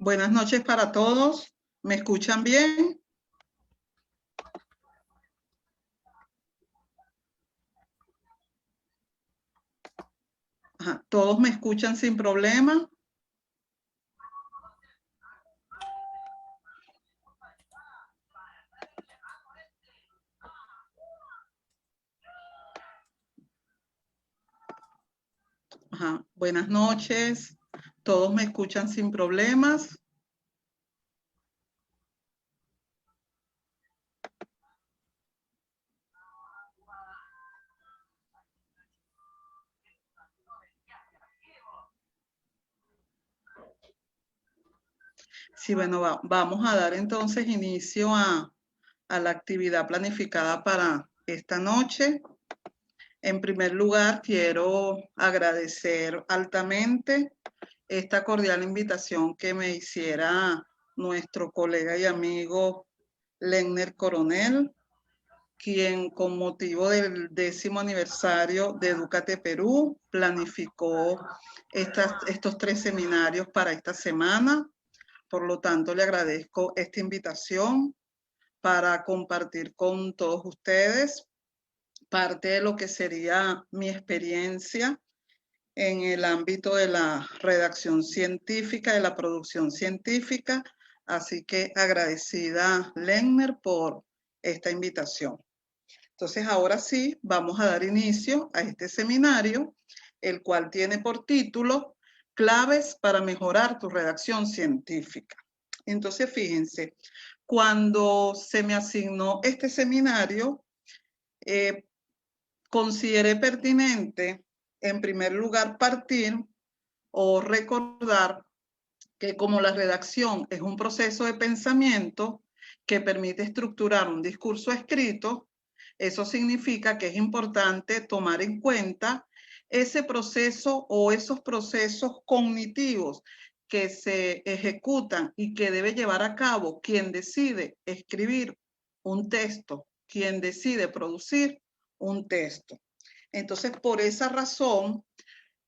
Buenas noches para todos. ¿Me escuchan bien? Ajá, ¿todos me escuchan sin problema? Ajá, buenas noches. ¿Todos me escuchan sin problemas? Sí, bueno, vamos a dar entonces inicio a la actividad planificada para esta noche. En primer lugar, quiero agradecer altamente esta cordial invitación que me hiciera nuestro colega y amigo Lenner Coronel, quien con motivo del 10º aniversario de Edúcate Perú planificó estos 3 seminarios para esta semana. Por lo tanto, le agradezco esta invitación para compartir con todos ustedes parte de lo que sería mi experiencia en el ámbito de la redacción científica, de la producción científica. Así que agradecida, Lenner, por esta invitación. Entonces, ahora sí, vamos a dar inicio a este seminario, el cual tiene por título Claves para mejorar tu redacción científica. Entonces, fíjense, cuando se me asignó este seminario, consideré pertinente, en primer lugar, partir o recordar que como la redacción es un proceso de pensamiento que permite estructurar un discurso escrito, eso significa que es importante tomar en cuenta ese proceso o esos procesos cognitivos que se ejecutan y que debe llevar a cabo quien decide escribir un texto, quien decide producir un texto. Entonces, por esa razón,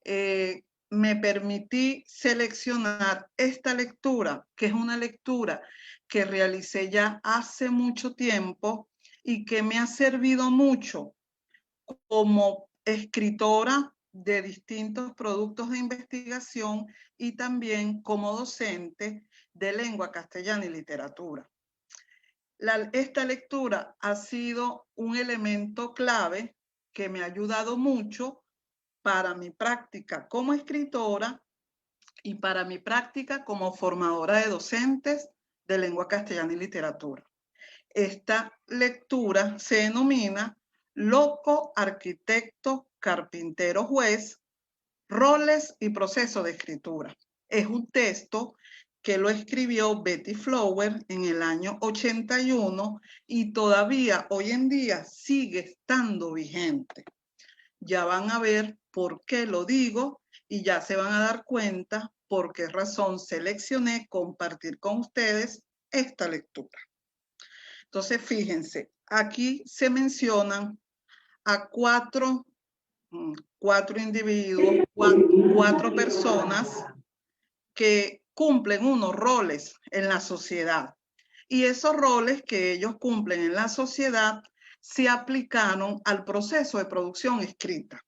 me permití seleccionar esta lectura, que es una lectura que realicé ya hace mucho tiempo y que me ha servido mucho como escritora de distintos productos de investigación y también como docente de lengua castellana y literatura. Esta lectura ha sido un elemento clave que me ha ayudado mucho para mi práctica como escritora y para mi práctica como formadora de docentes de lengua castellana y literatura. Esta lectura se denomina Loco, Arquitecto, Carpintero, Juez, Roles y Proceso de Escritura. Es un texto que lo escribió Betty Flower en el año 81 y todavía hoy en día sigue estando vigente. Ya van a ver por qué lo digo y ya se van a dar cuenta por qué razón seleccioné compartir con ustedes esta lectura. Entonces, fíjense, aquí se mencionan a cuatro individuos, cuatro personas que cumplen unos roles en la sociedad. Y esos roles que ellos cumplen en la sociedad se aplicaron al proceso de producción escrita.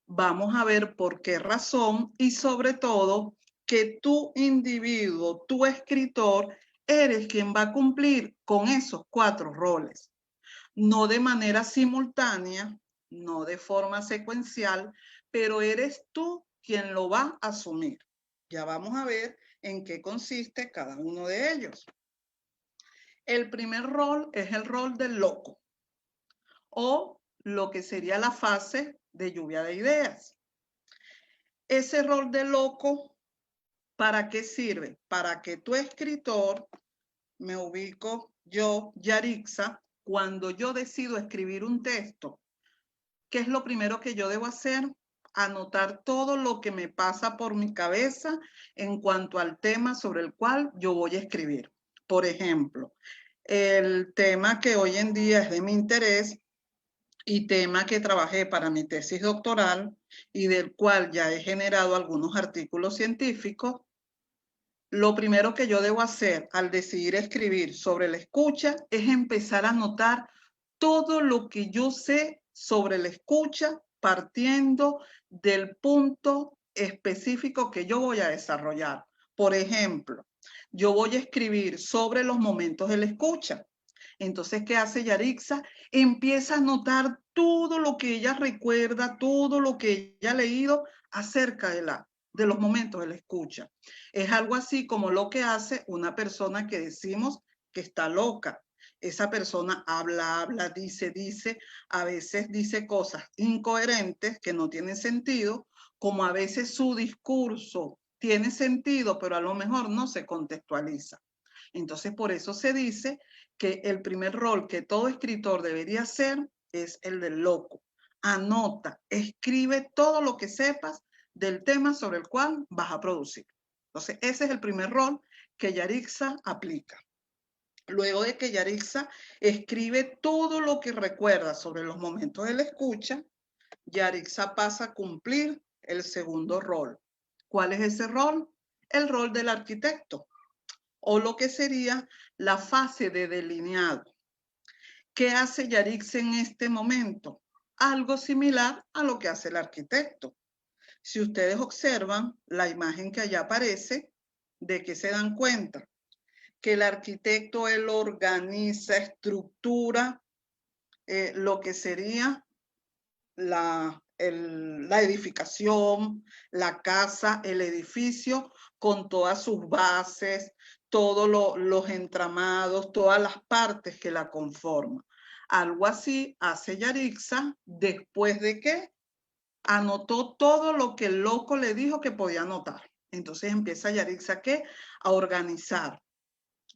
Vamos a ver por qué razón y sobre todo que tu individuo, tu escritor, eres quien va a cumplir con esos 4 roles. No de manera simultánea, no de forma secuencial, pero eres tú quien lo va a asumir. Ya vamos a ver en qué consiste cada uno de ellos. El primer rol es el rol del loco, o lo que sería la fase de lluvia de ideas. Ese rol de loco, ¿para qué sirve? Para que tu escritor, me ubico yo, Yarixa, cuando yo decido escribir un texto, ¿qué es lo primero que yo debo hacer? Anotar todo lo que me pasa por mi cabeza en cuanto al tema sobre el cual yo voy a escribir. Por ejemplo, el tema que hoy en día es de mi interés y tema que trabajé para mi tesis doctoral y del cual ya he generado algunos artículos científicos, lo primero que yo debo hacer al decidir escribir sobre la escucha es empezar a anotar todo lo que yo sé sobre la escucha, partiendo del punto específico que yo voy a desarrollar. Por ejemplo, yo voy a escribir sobre los momentos de la escucha. Entonces, ¿qué hace Yarixa? Empieza a anotar todo lo que ella recuerda, todo lo que ella ha leído acerca de los momentos de la escucha. Es algo así como lo que hace una persona que decimos que está loca. Esa persona habla, dice, a veces dice cosas incoherentes que no tienen sentido, como a veces su discurso tiene sentido, pero a lo mejor no se contextualiza. Entonces, por eso se dice que el primer rol que todo escritor debería hacer es el del loco. Anota, escribe todo lo que sepas del tema sobre el cual vas a producir. Entonces, ese es el primer rol que Yarixa aplica. Luego de que Yarixa escribe todo lo que recuerda sobre los momentos de la escucha, Yarixa pasa a cumplir el segundo rol. ¿Cuál es ese rol? El rol del arquitecto, o lo que sería la fase de delineado. ¿Qué hace Yarixa en este momento? Algo similar a lo que hace el arquitecto. Si ustedes observan la imagen que allá aparece, ¿de qué se dan cuenta? Que el arquitecto, él organiza, estructura lo que sería la edificación, la casa, el edificio, con todas sus bases, todos los entramados, todas las partes que la conforman. Algo así hace Yarixa después de que anotó todo lo que el loco le dijo que podía anotar. Entonces empieza Yarixa ¿qué? A organizar,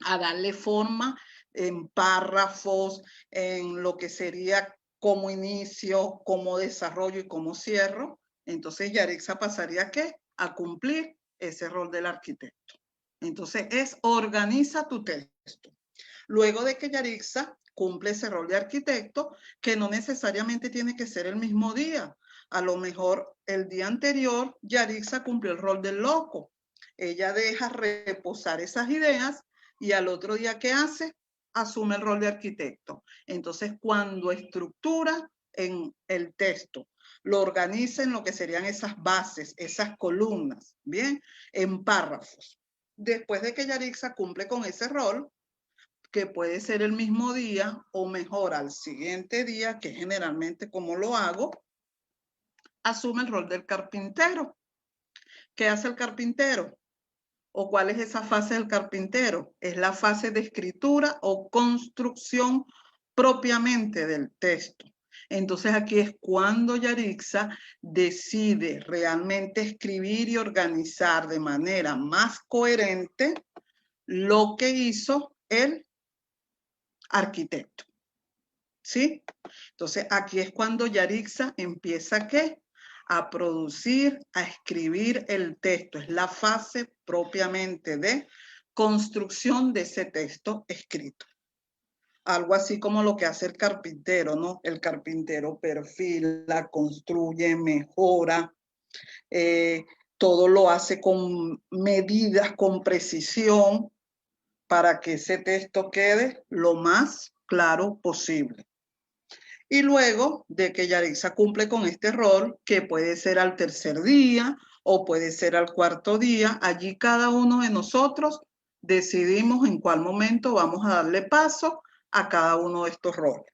a darle forma en párrafos, en lo que sería como inicio, como desarrollo y como cierro. Entonces Yarixa pasaría ¿qué? A cumplir ese rol del arquitecto. Entonces es organiza tu texto. Luego de que Yarixa cumple ese rol de arquitecto, que no necesariamente tiene que ser el mismo día. A lo mejor el día anterior Yarixa cumplió el rol del loco. Ella deja reposar esas ideas y al otro día, ¿qué hace? Asume el rol de arquitecto. Entonces, cuando estructura en el texto, lo organiza en lo que serían esas bases, esas columnas, ¿bien? En párrafos. Después de que Yarixa cumple con ese rol, que puede ser el mismo día o mejor al siguiente día, que generalmente como lo hago, asume el rol del carpintero. ¿Qué hace el carpintero? ¿O cuál es esa fase del carpintero? Es la fase de escritura o construcción propiamente del texto. Entonces aquí es cuando Yarixa decide realmente escribir y organizar de manera más coherente lo que hizo el arquitecto. ¿Sí? Entonces aquí es cuando Yarixa empieza ¿qué? A producir, a escribir el texto. Es la fase propiamente de construcción de ese texto escrito. Algo así como lo que hace el carpintero, ¿no? El carpintero perfila, construye, mejora, todo lo hace con medidas, con precisión, para que ese texto quede lo más claro posible. Y luego de que Yarixa cumple con este rol, que puede ser al tercer día o puede ser al cuarto día, allí cada uno de nosotros decidimos en cuál momento vamos a darle paso a cada uno de estos roles.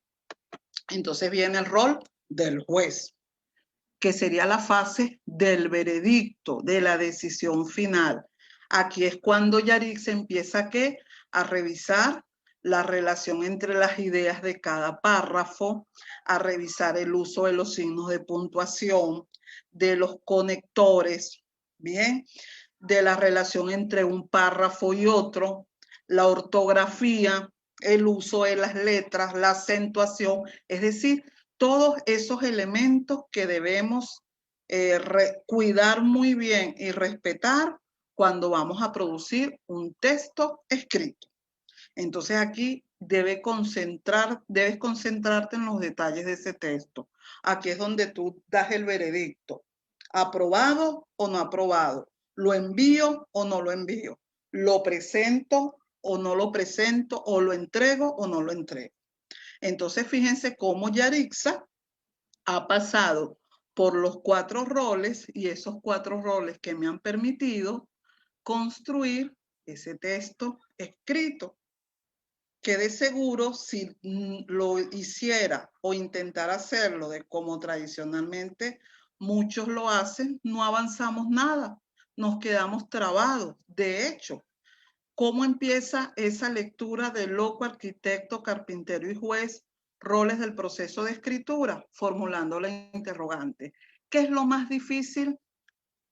Entonces viene el rol del juez, que sería la fase del veredicto, de la decisión final. Aquí es cuando Yarixa empieza ¿qué? A revisar la relación entre las ideas de cada párrafo, a revisar el uso de los signos de puntuación, de los conectores, ¿bien? De la relación entre un párrafo y otro, la ortografía, el uso de las letras, la acentuación, es decir, todos esos elementos que debemos cuidar muy bien y respetar cuando vamos a producir un texto escrito. Entonces aquí debes concentrarte en los detalles de ese texto. Aquí es donde tú das el veredicto. ¿Aprobado o no aprobado? ¿Lo envío o no lo envío? ¿Lo presento o no lo presento? ¿O lo entrego o no lo entrego? Entonces, fíjense cómo Yarixa ha pasado por los 4 roles y esos 4 roles que me han permitido construir ese texto escrito, que de seguro si lo hiciera o intentara hacerlo de como tradicionalmente muchos lo hacen, no avanzamos nada, nos quedamos trabados. De hecho, ¿cómo empieza esa lectura de loco, arquitecto, carpintero y juez? Roles del proceso de escritura, formulando la interrogante. ¿Qué es lo más difícil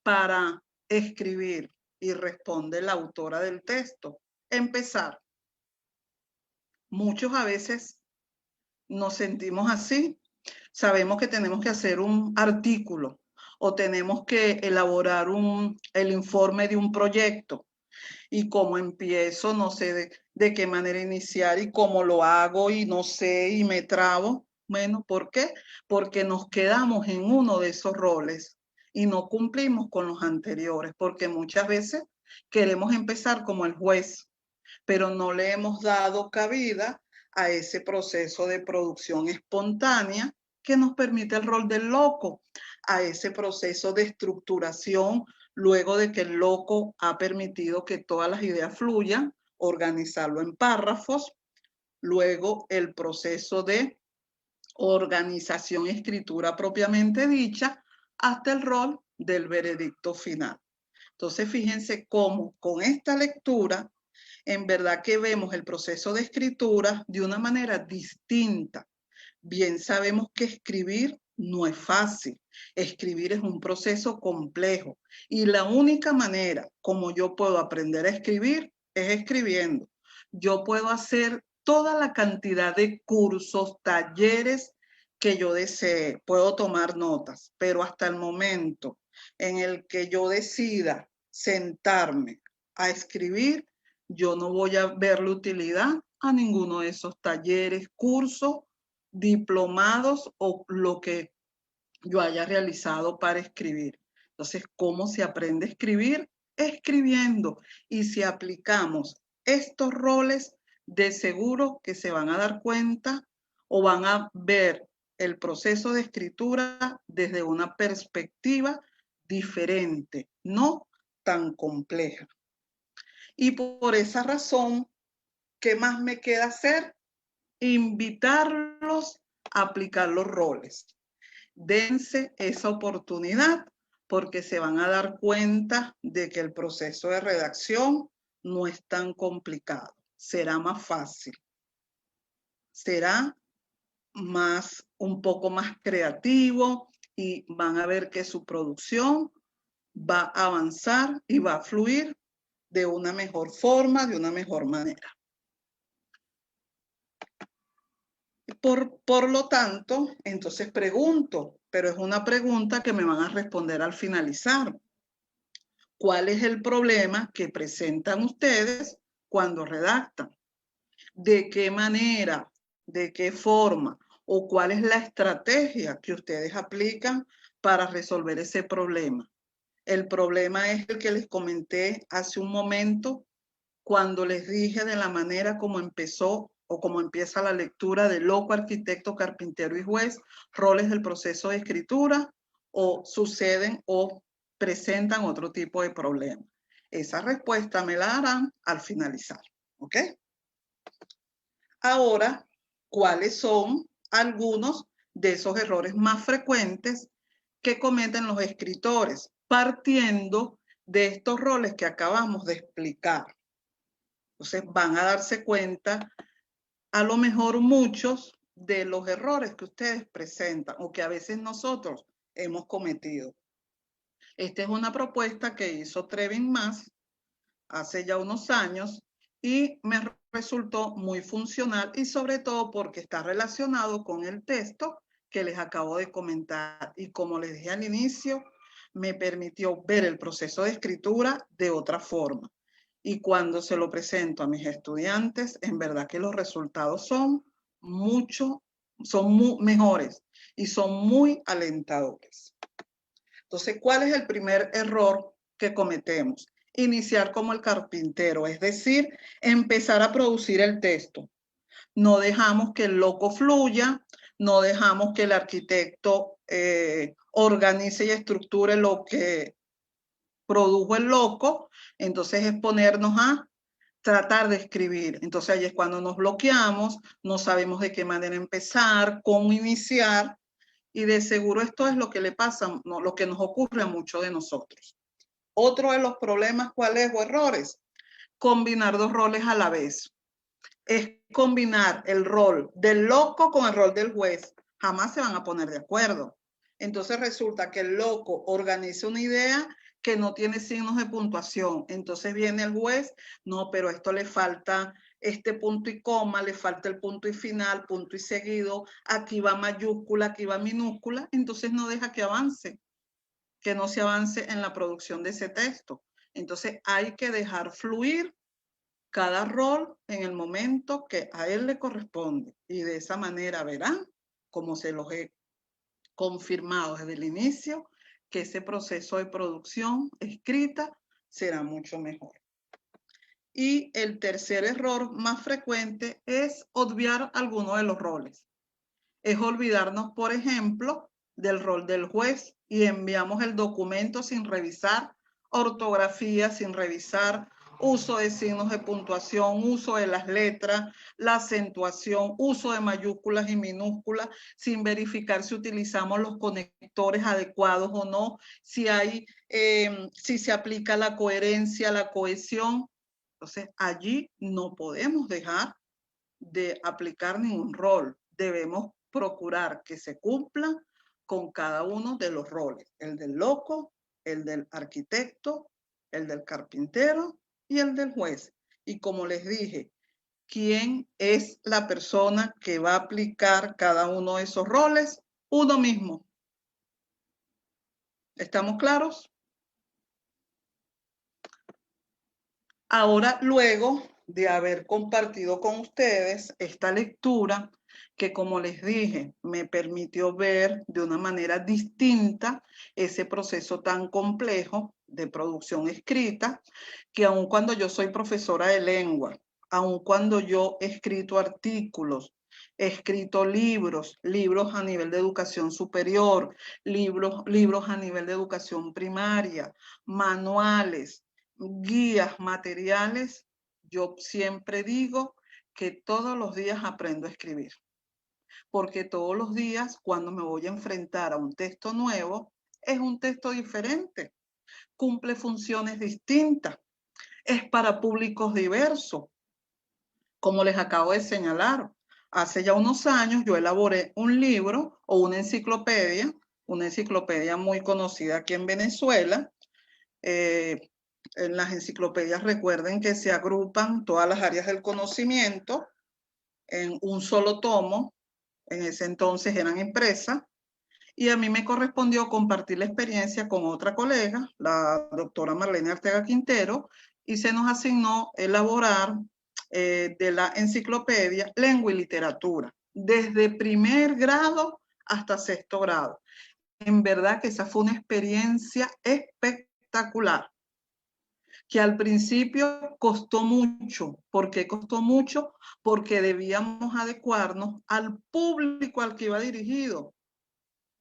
para escribir? Y responde la autora del texto. Empezar. Muchos a veces nos sentimos así. Sabemos que tenemos que hacer un artículo o tenemos que elaborar el informe de un proyecto. Y cómo empiezo, no sé de qué manera iniciar y cómo lo hago y no sé y me trabo. Bueno, ¿por qué? Porque nos quedamos en uno de esos roles y no cumplimos con los anteriores, porque muchas veces queremos empezar como el juez, pero no le hemos dado cabida a ese proceso de producción espontánea que nos permite el rol del loco, a ese proceso de estructuración luego de que el loco ha permitido que todas las ideas fluyan, organizarlo en párrafos, luego el proceso de organización y escritura propiamente dicha, hasta el rol del veredicto final. Entonces, fíjense cómo con esta lectura, en verdad que vemos el proceso de escritura de una manera distinta. Bien sabemos que escribir no es fácil. Escribir es un proceso complejo y la única manera como yo puedo aprender a escribir es escribiendo. Yo puedo hacer toda la cantidad de cursos, talleres que yo desee, puedo tomar notas, pero hasta el momento en el que yo decida sentarme a escribir, yo no voy a verle utilidad a ninguno de esos talleres, cursos, diplomados o lo que yo haya realizado para escribir. Entonces, ¿cómo se aprende a escribir? Escribiendo. Y si aplicamos estos roles, de seguro que se van a dar cuenta o van a ver el proceso de escritura desde una perspectiva diferente, no tan compleja. Y por esa razón, ¿qué más me queda hacer? Invitarlos a aplicar los roles. Dense esa oportunidad porque se van a dar cuenta de que el proceso de redacción no es tan complicado. Será más fácil. Será un poco más creativo y van a ver que su producción va a avanzar y va a fluir de una mejor forma, de una mejor manera. Por lo tanto, entonces pregunto, pero es una pregunta que me van a responder al finalizar. ¿Cuál es el problema que presentan ustedes cuando redactan? ¿De qué manera, de qué forma o cuál es la estrategia que ustedes aplican para resolver ese problema? El problema es el que les comenté hace un momento cuando les dije de la manera como empezó o como empieza la lectura de loco, arquitecto, carpintero y juez, roles del proceso de escritura, o suceden o presentan otro tipo de problema. Esa respuesta me la darán al finalizar, ¿ok? Ahora, ¿cuáles son algunos de esos errores más frecuentes que cometen los escritores partiendo de estos roles que acabamos de explicar? Entonces van a darse cuenta, a lo mejor muchos de los errores que ustedes presentan o que a veces nosotros hemos cometido. Esta es una propuesta que hizo Trevin Mass hace ya unos años y me resultó muy funcional y sobre todo porque está relacionado con el texto que les acabo de comentar y como les dije al inicio, me permitió ver el proceso de escritura de otra forma. Y cuando se lo presento a mis estudiantes, en verdad que los resultados son mejores y son muy alentadores. Entonces, ¿cuál es el primer error que cometemos? iniciar como el carpintero, es decir, empezar a producir el texto. No dejamos que el loco fluya, no dejamos que el arquitecto organice y estructure lo que produjo el loco, entonces es ponernos a tratar de escribir. Entonces ahí es cuando nos bloqueamos, no sabemos de qué manera empezar, cómo iniciar, y de seguro esto es lo que le pasa, no, lo que nos ocurre a muchos de nosotros. Otro de los problemas, ¿cuál es? O errores, combinar dos roles a la vez. Es combinar el rol del loco con el rol del juez. Jamás se van a poner de acuerdo. Entonces resulta que el loco organiza una idea que no tiene signos de puntuación. Entonces viene el juez, no, pero esto le falta este punto y coma, le falta el punto y final, punto y seguido, aquí va mayúscula, aquí va minúscula, entonces no deja que avance, que no se avance en la producción de ese texto. Entonces hay que dejar fluir cada rol en el momento que a él le corresponde. Y de esa manera verán, como se los he confirmado desde el inicio, que ese proceso de producción escrita será mucho mejor. Y el tercer error más frecuente es obviar alguno de los roles. Es olvidarnos, por ejemplo, del rol del juez y enviamos el documento sin revisar ortografía, sin revisar uso de signos de puntuación, uso de las letras, la acentuación, uso de mayúsculas y minúsculas, sin verificar si utilizamos los conectores adecuados o no, si se aplica la coherencia, la cohesión. Entonces, allí no podemos dejar de aplicar ningún rol. Debemos procurar que se cumpla con cada uno de los roles, el del loco, el del arquitecto, el del carpintero y el del juez. Y como les dije, ¿quién es la persona que va a aplicar cada uno de esos roles? Uno mismo. ¿Estamos claros? Ahora, luego de haber compartido con ustedes esta lectura, que como les dije, me permitió ver de una manera distinta ese proceso tan complejo de producción escrita, que aun cuando yo soy profesora de lengua, aun cuando yo he escrito artículos, he escrito libros a nivel de educación superior, libros a nivel de educación primaria, manuales, guías, materiales, yo siempre digo que todos los días aprendo a escribir, porque todos los días cuando me voy a enfrentar a un texto nuevo, es un texto diferente, cumple funciones distintas, es para públicos diversos. Como les acabo de señalar, hace ya unos años yo elaboré un libro o una enciclopedia muy conocida aquí en Venezuela. En las enciclopedias recuerden que se agrupan todas las áreas del conocimiento en un solo tomo. En ese entonces eran impresas. Y a mí me correspondió compartir la experiencia con otra colega, la doctora Marlene Arteaga Quintero, y se nos asignó elaborar de la enciclopedia Lengua y Literatura, desde primer grado hasta sexto grado. En verdad que esa fue una experiencia espectacular, que al principio costó mucho. ¿Por qué costó mucho? Porque debíamos adecuarnos al público al que iba dirigido,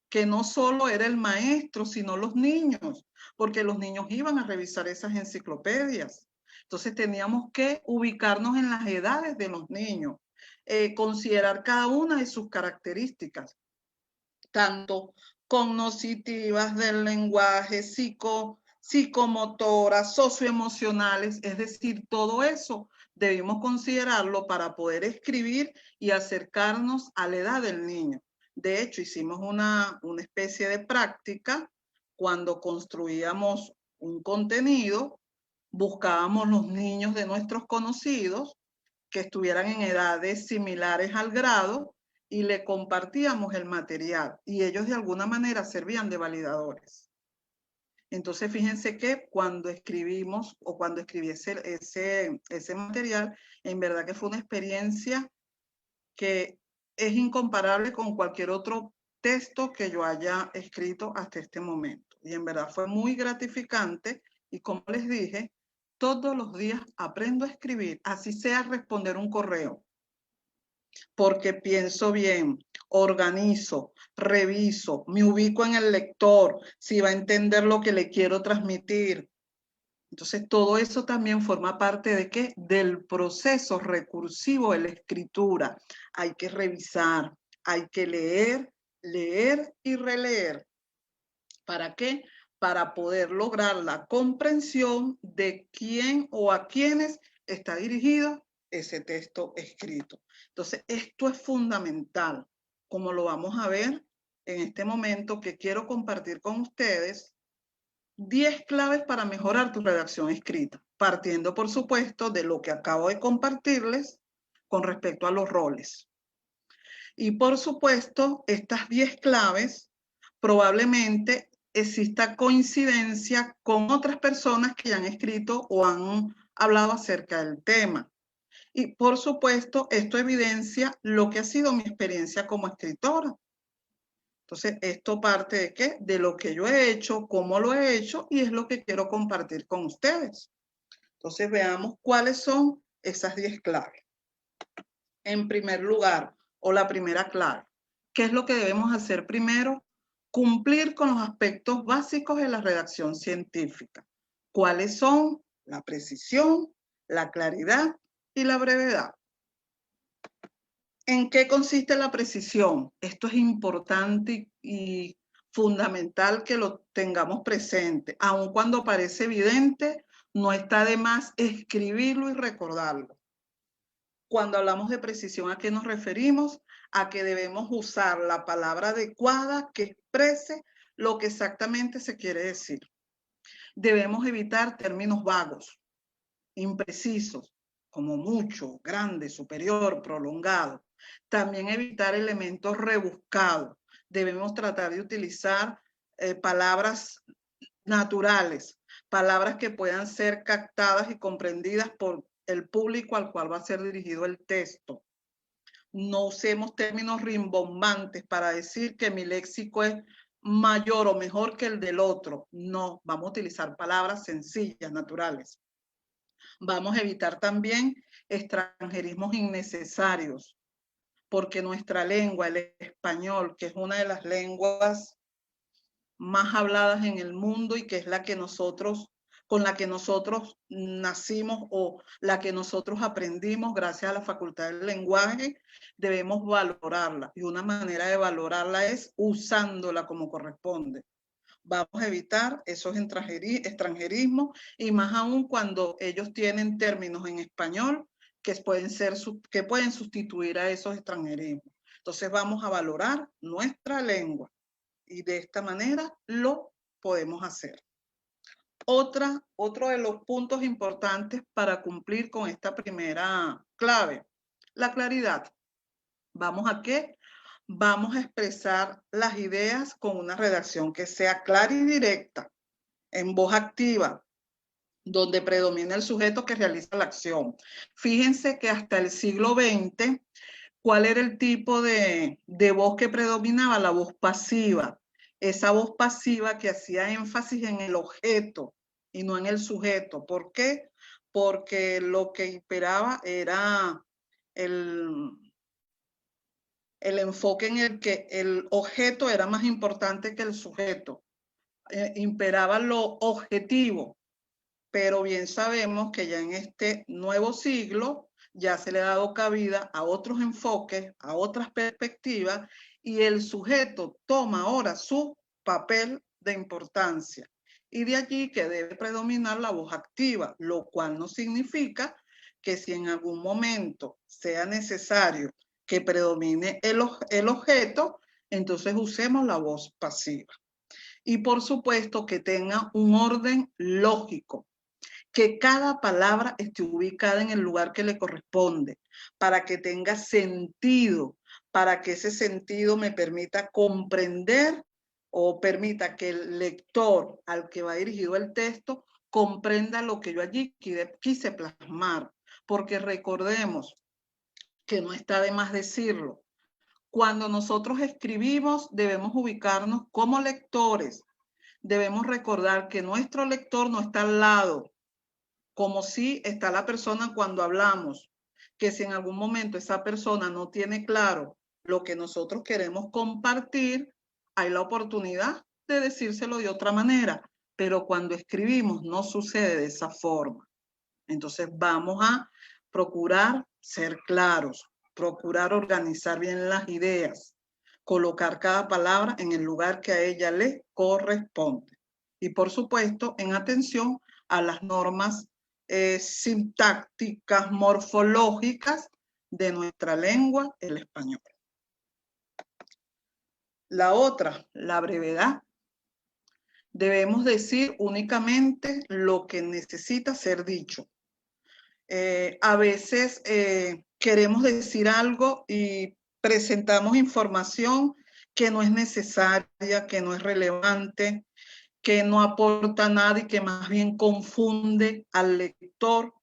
que no solo era el maestro, sino los niños, porque los niños iban a revisar esas enciclopedias. Entonces teníamos que ubicarnos en las edades de los niños, considerar cada una de sus características, tanto cognitivas del lenguaje, psicomotoras, socioemocionales, es decir, todo eso debimos considerarlo para poder escribir y acercarnos a la edad del niño. De hecho, hicimos una especie de práctica cuando construíamos un contenido, buscábamos los niños de nuestros conocidos que estuvieran en edades similares al grado y le compartíamos el material y ellos de alguna manera servían de validadores. Entonces, fíjense que cuando escribimos o cuando escribí ese material, en verdad que fue una experiencia que es incomparable con cualquier otro texto que yo haya escrito hasta este momento. Y en verdad fue muy gratificante y como les dije, todos los días aprendo a escribir, así sea responder un correo, porque pienso bien, organizo, reviso, me ubico en el lector, si va a entender lo que le quiero transmitir. Entonces, todo eso también forma parte de ¿qué? Del proceso recursivo de la escritura. Hay que revisar, hay que leer, leer y releer. ¿Para qué? Para poder lograr la comprensión de quién o a quiénes está dirigido ese texto escrito. Entonces, esto es fundamental, como lo vamos a ver en este momento que quiero compartir con ustedes. 10 claves para mejorar tu redacción escrita, partiendo, por supuesto, de lo que acabo de compartirles con respecto a los roles. Y, por supuesto, estas 10 claves probablemente exista coincidencia con otras personas que ya han escrito o han hablado acerca del tema. Y, por supuesto, esto evidencia lo que ha sido mi experiencia como escritora. Entonces, esto parte de ¿qué? De lo que yo he hecho, cómo lo he hecho, y es lo que quiero compartir con ustedes. Entonces, veamos cuáles son esas 10 claves. En primer lugar, o la primera clave, ¿qué es lo que debemos hacer primero? Cumplir con los aspectos básicos de la redacción científica. ¿Cuáles son? La precisión, la claridad y la brevedad. ¿En qué consiste la precisión? Esto es importante y fundamental que lo tengamos presente. Aun cuando parece evidente, no está de más escribirlo y recordarlo. Cuando hablamos de precisión, ¿a qué nos referimos? A que debemos usar la palabra adecuada que exprese lo que exactamente se quiere decir. Debemos evitar términos vagos, imprecisos, como mucho, grande, superior, prolongado. También evitar elementos rebuscados. Debemos tratar de utilizar palabras naturales, palabras que puedan ser captadas y comprendidas por el público al cual va a ser dirigido el texto. No usemos términos rimbombantes para decir que mi léxico es mayor o mejor que el del otro. No, vamos a utilizar palabras sencillas, naturales. Vamos a evitar también extranjerismos innecesarios, porque nuestra lengua, el español, que es una de las lenguas más habladas en el mundo y que es la que con la que nosotros nacimos o la que nosotros aprendimos gracias a la facultad del lenguaje, debemos valorarla. Y una manera de valorarla es usándola como corresponde. Vamos a evitar esos extranjerismos y más aún cuando ellos tienen términos en español que pueden sustituir a esos extranjerismos. Entonces vamos a valorar nuestra lengua y de esta manera lo podemos hacer. Otro de los puntos importantes para cumplir con esta primera clave, la claridad. ¿Vamos a qué? Vamos a expresar las ideas con una redacción que sea clara y directa, en voz activa, donde predomina el sujeto que realiza la acción. Fíjense que hasta el siglo XX, ¿cuál era el tipo de voz que predominaba? La voz pasiva. Esa voz pasiva que hacía énfasis en el objeto y no en el sujeto. ¿Por qué? Porque lo que imperaba era el enfoque en el que el objeto era más importante que el sujeto. Imperaba lo objetivo, pero bien sabemos que ya en este nuevo siglo ya se le ha dado cabida a otros enfoques, a otras perspectivas, y el sujeto toma ahora su papel de importancia. Y de allí que debe predominar la voz activa, lo cual no significa que si en algún momento sea necesario que predomine el objeto, entonces usemos la voz pasiva. Y por supuesto que tenga un orden lógico, que cada palabra esté ubicada en el lugar que le corresponde, para que tenga sentido, para que ese sentido me permita comprender o permita que el lector al que va dirigido el texto comprenda lo que yo allí quise plasmar. Porque recordemos que no está de más decirlo. Cuando nosotros escribimos, debemos ubicarnos como lectores. Debemos recordar que nuestro lector no está al lado, como si está la persona cuando hablamos, que si en algún momento esa persona no tiene claro lo que nosotros queremos compartir, hay la oportunidad de decírselo de otra manera, pero cuando escribimos no sucede de esa forma. Entonces vamos a procurar ser claros, procurar organizar bien las ideas, colocar cada palabra en el lugar que a ella le corresponde. Y por supuesto, en atención a las normas sintácticas, morfológicas de nuestra lengua, el español. La otra, la brevedad. Debemos decir únicamente lo que necesita ser dicho. A veces queremos decir algo y presentamos información que no es necesaria, que no es relevante, que no aporta nada y que más bien confunde al lector,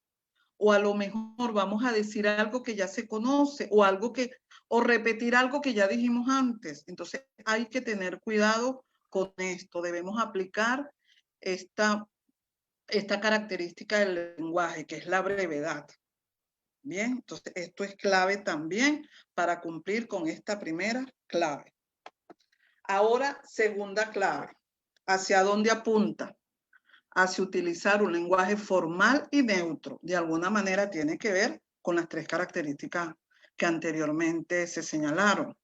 o a lo mejor vamos a decir algo que ya se conoce o repetir algo que ya dijimos antes. Entonces hay que tener cuidado con esto. Debemos aplicar esta característica del lenguaje, que es la brevedad. Bien, entonces esto es clave también para cumplir con esta primera clave. Ahora, segunda clave. ¿Hacia dónde apunta? Hacia utilizar un lenguaje formal y neutro. De alguna manera tiene que ver con las tres características que anteriormente se señalaron.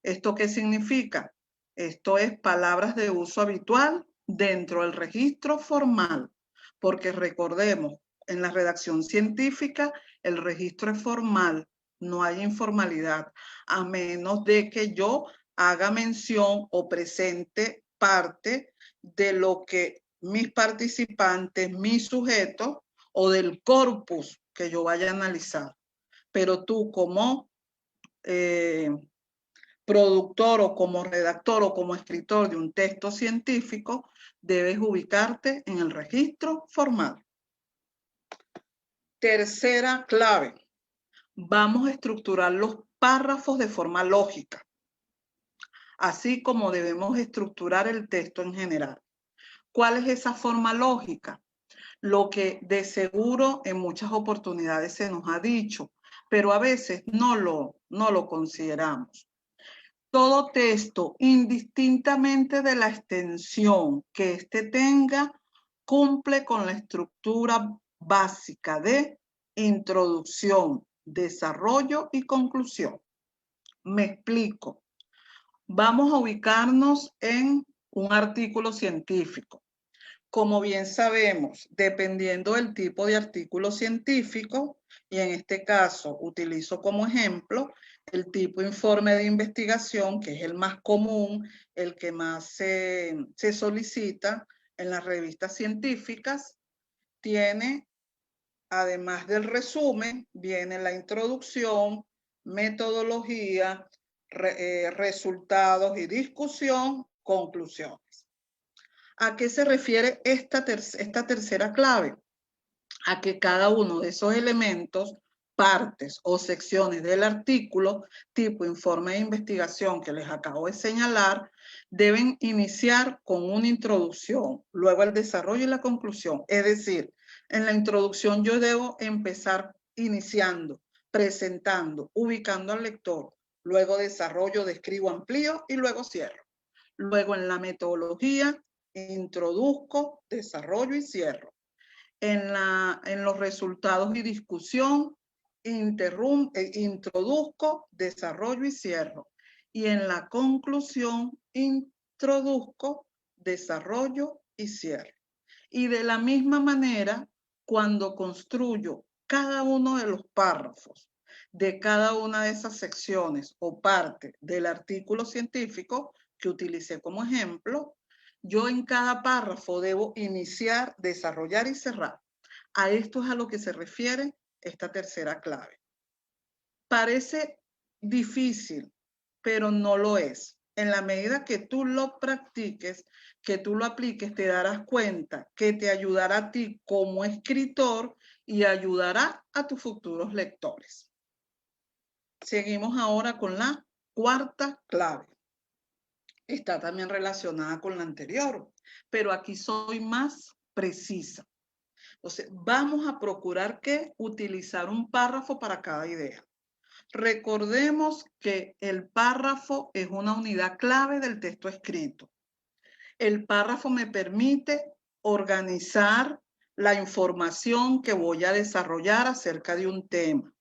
¿Esto qué significa? Esto es palabras de uso habitual dentro del registro formal, porque recordemos, en la redacción científica el registro es formal, no hay informalidad, a menos de que yo haga mención o presente parte de lo que mis participantes, mis sujetos o del corpus que yo vaya a analizar. Pero tú como productor o como redactor o como escritor de un texto científico, debes ubicarte en el registro formal. Tercera clave, vamos a estructurar los párrafos de forma lógica, así como debemos estructurar el texto en general. ¿Cuál es esa forma lógica? Lo que de seguro en muchas oportunidades se nos ha dicho, pero a veces no lo consideramos. Todo texto, indistintamente de la extensión que éste tenga, cumple con la estructura básica de introducción, desarrollo y conclusión. Me explico. Vamos a ubicarnos en un artículo científico. Como bien sabemos, dependiendo del tipo de artículo científico, y en este caso utilizo como ejemplo el tipo informe de investigación, que es el más común, el que más se solicita en las revistas científicas, tiene, además del resumen, viene la introducción, metodología, resultados y discusión, conclusiones. ¿A qué se refiere esta tercera clave? A que cada uno de esos elementos, partes o secciones del artículo, tipo informe de investigación que les acabo de señalar, deben iniciar con una introducción, luego el desarrollo y la conclusión. Es decir, en la introducción yo debo empezar iniciando, presentando, ubicando al lector, luego desarrollo, describo, amplío y luego cierro. Luego en la metodología, introduzco, desarrollo y cierro. En los resultados y discusión, introduzco, desarrollo y cierro. Y en la conclusión, introduzco, desarrollo y cierro. Y de la misma manera, cuando construyo cada uno de los párrafos de cada una de esas secciones o parte del artículo científico que utilicé como ejemplo, yo en cada párrafo debo iniciar, desarrollar y cerrar. A esto es a lo que se refiere esta tercera clave. Parece difícil, pero no lo es. En la medida que tú lo practiques, que tú lo apliques, te darás cuenta que te ayudará a ti como escritor y ayudará a tus futuros lectores. Seguimos ahora con la cuarta clave. Está también relacionada con la anterior, pero aquí soy más precisa. Entonces, vamos a procurar que utilizar un párrafo para cada idea. Recordemos que el párrafo es una unidad clave del texto escrito. El párrafo me permite organizar la información que voy a desarrollar acerca de un tema.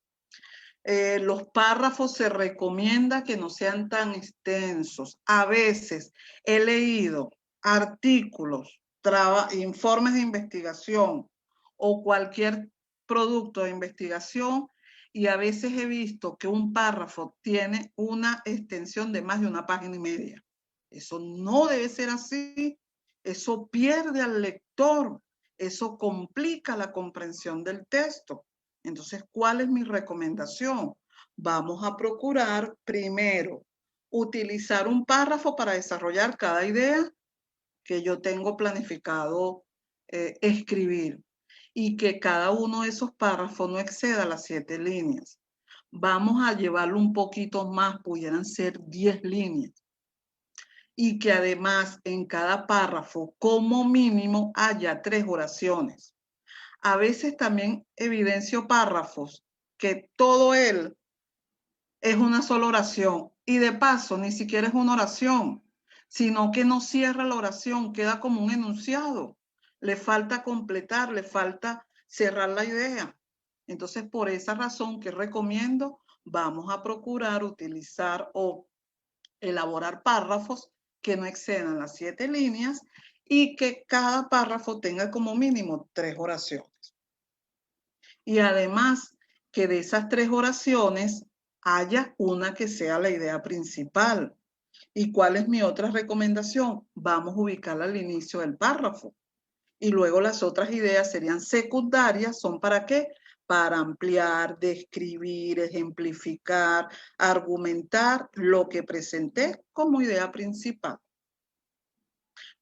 Los párrafos se recomienda que no sean tan extensos. A veces he leído artículos, informes de investigación o cualquier producto de investigación y a veces he visto que un párrafo tiene una extensión de más de 1,5 páginas. Eso no debe ser así. Eso pierde al lector. Eso complica la comprensión del texto. Entonces, ¿cuál es mi recomendación? Vamos a procurar primero utilizar un párrafo para desarrollar cada idea que yo tengo planificado escribir y que cada uno de esos párrafos no exceda las 7 líneas. Vamos a llevarlo un poquito más, pudieran ser 10 líneas. Y que además en cada párrafo, como mínimo, haya 3 oraciones. A veces también evidencio párrafos que todo él es una sola oración y de paso ni siquiera es una oración, sino que no cierra la oración, queda como un enunciado. Le falta completar, le falta cerrar la idea. Entonces, por esa razón que recomiendo, vamos a procurar utilizar o elaborar párrafos que no excedan las 7 líneas y que cada párrafo tenga como mínimo 3 oraciones. Y además que de esas 3 oraciones haya una que sea la idea principal. ¿Y cuál es mi otra recomendación? Vamos a ubicarla al inicio del párrafo. Y luego las otras ideas serían secundarias. ¿Son para qué? Para ampliar, describir, ejemplificar, argumentar lo que presenté como idea principal.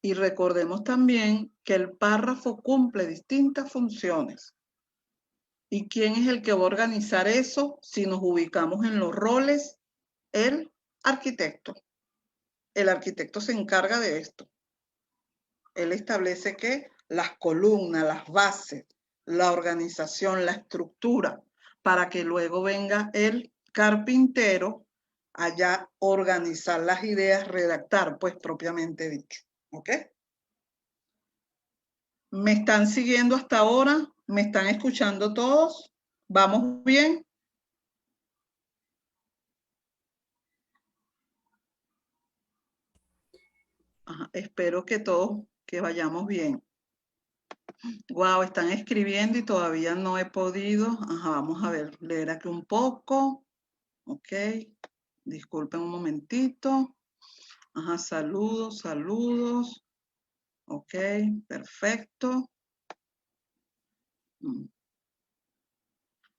Y recordemos también que el párrafo cumple distintas funciones. ¿Y quién es el que va a organizar eso? Si nos ubicamos en los roles, el arquitecto. El arquitecto se encarga de esto. Él establece que las columnas, las bases, la organización, la estructura, para que luego venga el carpintero allá organizar las ideas, redactar, pues propiamente dicho. ¿Ok? ¿Me están siguiendo hasta ahora? ¿Me están escuchando todos? ¿Vamos bien? Ajá, espero que todos, que vayamos bien. Wow, están escribiendo y todavía no he podido. Ajá, vamos a ver, leer aquí un poco. Ok, disculpen un momentito. Ajá, saludos, saludos. Ok, perfecto.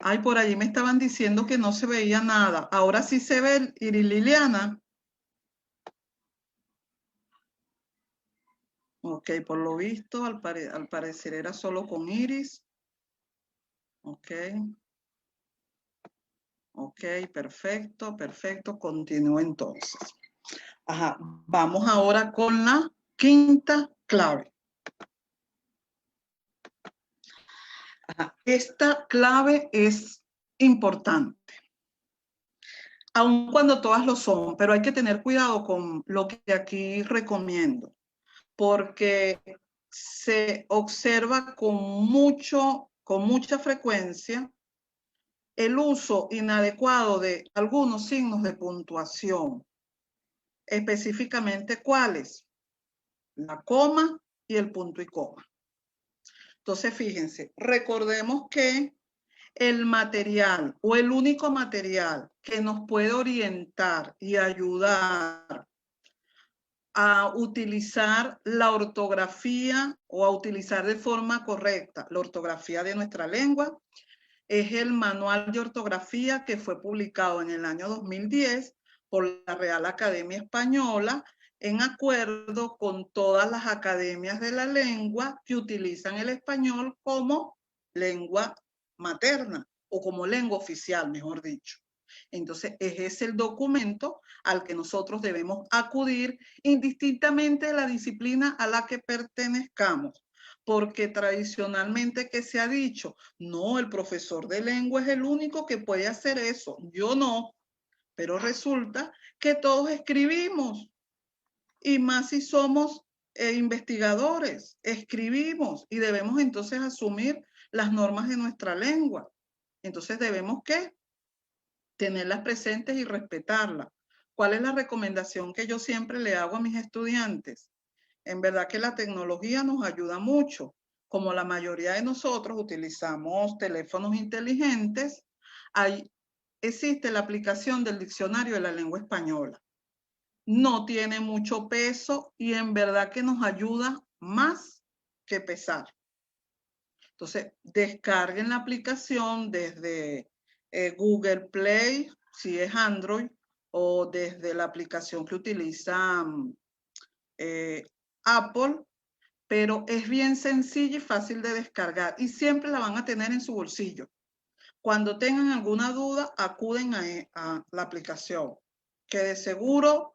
Ay, por allí me estaban diciendo que no se veía nada. Ahora sí se ve, Liliana. Ok, por lo visto, al parecer era solo con Iris. Ok. Ok, perfecto, perfecto. Continúo entonces. Ajá, vamos ahora con la quinta clave. Ajá, esta clave es importante, aun cuando todas lo son, pero hay que tener cuidado con lo que aquí recomiendo, porque se observa con mucha frecuencia el uso inadecuado de algunos signos de puntuación. Específicamente, ¿cuáles? La coma y el punto y coma. Entonces, fíjense, recordemos que el material o el único material que nos puede orientar y ayudar a utilizar la ortografía o a utilizar de forma correcta la ortografía de nuestra lengua es el Manual de Ortografía que fue publicado en el año 2010 por la Real Academia Española en acuerdo con todas las academias de la lengua que utilizan el español como lengua materna o como lengua oficial, mejor dicho. Entonces, ese es el documento al que nosotros debemos acudir indistintamente de la disciplina a la que pertenezcamos, porque tradicionalmente, ¿qué se ha dicho? No, el profesor de lengua es el único que puede hacer eso. Yo no. Pero resulta que todos escribimos. Y más si somos investigadores, escribimos y debemos entonces asumir las normas de nuestra lengua. Entonces debemos, ¿qué? Tenerlas presentes y respetarlas. ¿Cuál es la recomendación que yo siempre le hago a mis estudiantes? En verdad que la tecnología nos ayuda mucho. Como la mayoría de nosotros utilizamos teléfonos inteligentes, existe la aplicación del diccionario de la lengua española. No tiene mucho peso y en verdad que nos ayuda más que pesar. Entonces, descarguen la aplicación desde Google Play, si es Android, o desde la aplicación que utiliza Apple, pero es bien sencilla y fácil de descargar y siempre la van a tener en su bolsillo. Cuando tengan alguna duda, acuden a la aplicación, que de seguro,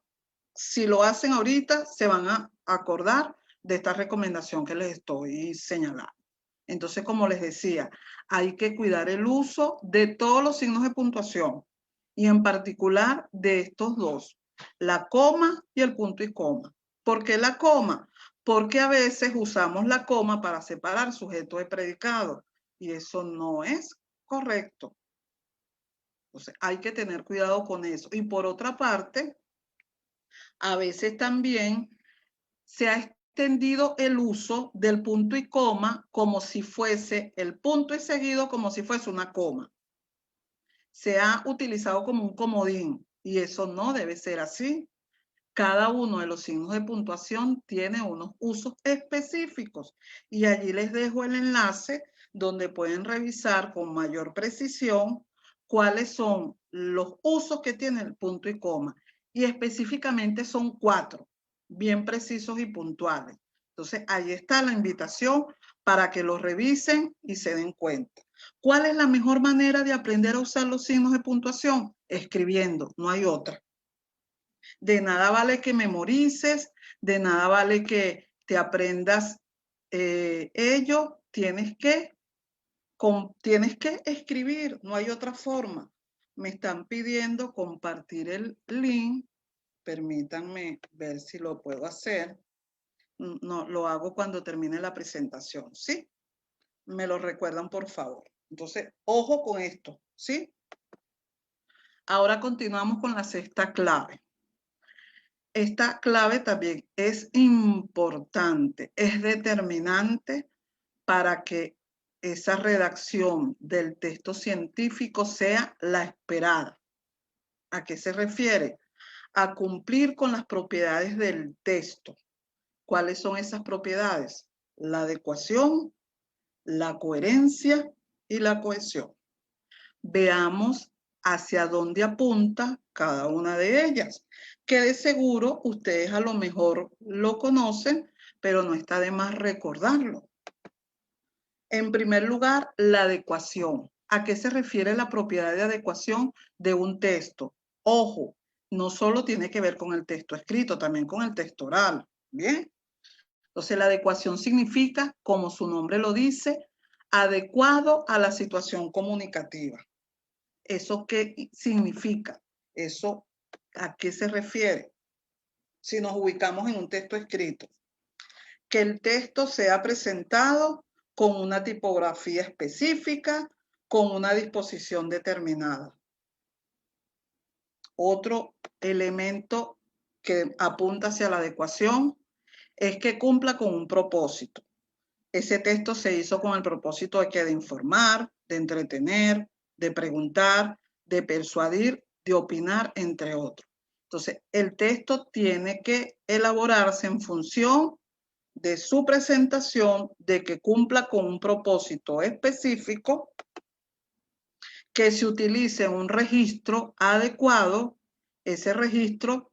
si lo hacen ahorita, se van a acordar de esta recomendación que les estoy señalando. Entonces, como les decía, hay que cuidar el uso de todos los signos de puntuación y en particular de estos dos, la coma y el punto y coma. ¿Por qué la coma? Porque a veces usamos la coma para separar sujeto de predicado y eso no es correcto. Entonces, hay que tener cuidado con eso. Y por otra parte, a veces también se ha extendido el uso del punto y coma como si fuese el punto y seguido como si fuese una coma. Se ha utilizado como un comodín y eso no debe ser así. Cada uno de los signos de puntuación tiene unos usos específicos y allí les dejo el enlace donde pueden revisar con mayor precisión cuáles son los usos que tiene el punto y coma. Y específicamente son 4, bien precisos y puntuales. Entonces, ahí está la invitación para que lo revisen y se den cuenta. ¿Cuál es la mejor manera de aprender a usar los signos de puntuación? Escribiendo, no hay otra. De nada vale que memorices, de nada vale que te aprendas ello, tienes que escribir, no hay otra forma. Me están pidiendo compartir el link, permítanme ver si lo puedo hacer. No, lo hago cuando termine la presentación, ¿sí? Me lo recuerdan, por favor. Entonces, ojo con esto, ¿sí? Ahora continuamos con la sexta clave. Esta clave también es importante, es determinante para que esa redacción del texto científico sea la esperada. ¿A qué se refiere? A cumplir con las propiedades del texto. ¿Cuáles son esas propiedades? La adecuación, la coherencia y la cohesión. Veamos hacia dónde apunta cada una de ellas, que de seguro ustedes a lo mejor lo conocen, pero no está de más recordarlo. En primer lugar, la adecuación. ¿A qué se refiere la propiedad de adecuación de un texto? Ojo, no solo tiene que ver con el texto escrito, también con el texto oral. ¿Bien? Entonces, la adecuación significa, como su nombre lo dice, adecuado a la situación comunicativa. ¿Eso qué significa? ¿Eso a qué se refiere? Si nos ubicamos en un texto escrito. Que el texto sea presentado con una tipografía específica, con una disposición determinada. Otro elemento que apunta hacia la adecuación es que cumpla con un propósito. Ese texto se hizo con el propósito de informar, de entretener, de preguntar, de persuadir, de opinar, entre otros. Entonces, el texto tiene que elaborarse en función de su presentación, de que cumpla con un propósito específico, que se utilice un registro adecuado. Ese registro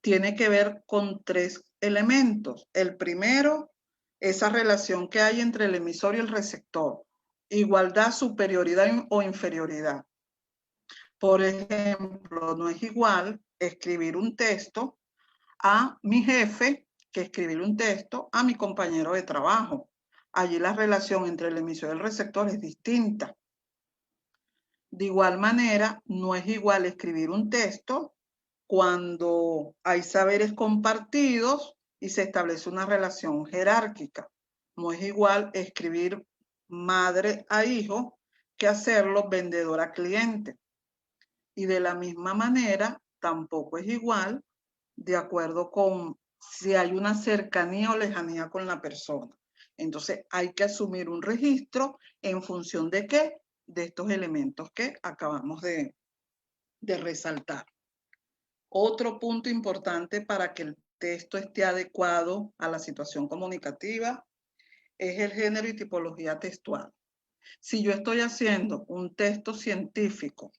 tiene que ver con 3 elementos. El primero, esa relación que hay entre el emisor y el receptor. Igualdad, superioridad o inferioridad. Por ejemplo, no es igual escribir un texto a mi jefe que escribir un texto a mi compañero de trabajo. Allí la relación entre el emisor y el receptor es distinta. De igual manera, no es igual escribir un texto cuando hay saberes compartidos y se establece una relación jerárquica. No es igual escribir madre a hijo que hacerlo vendedor a cliente. Y de la misma manera, tampoco es igual de acuerdo con si hay una cercanía o lejanía con la persona. Entonces hay que asumir un registro en función de qué, de estos elementos que acabamos de resaltar. Otro punto importante para que el texto esté adecuado a la situación comunicativa es el género y tipología textual. Si yo estoy haciendo un texto científico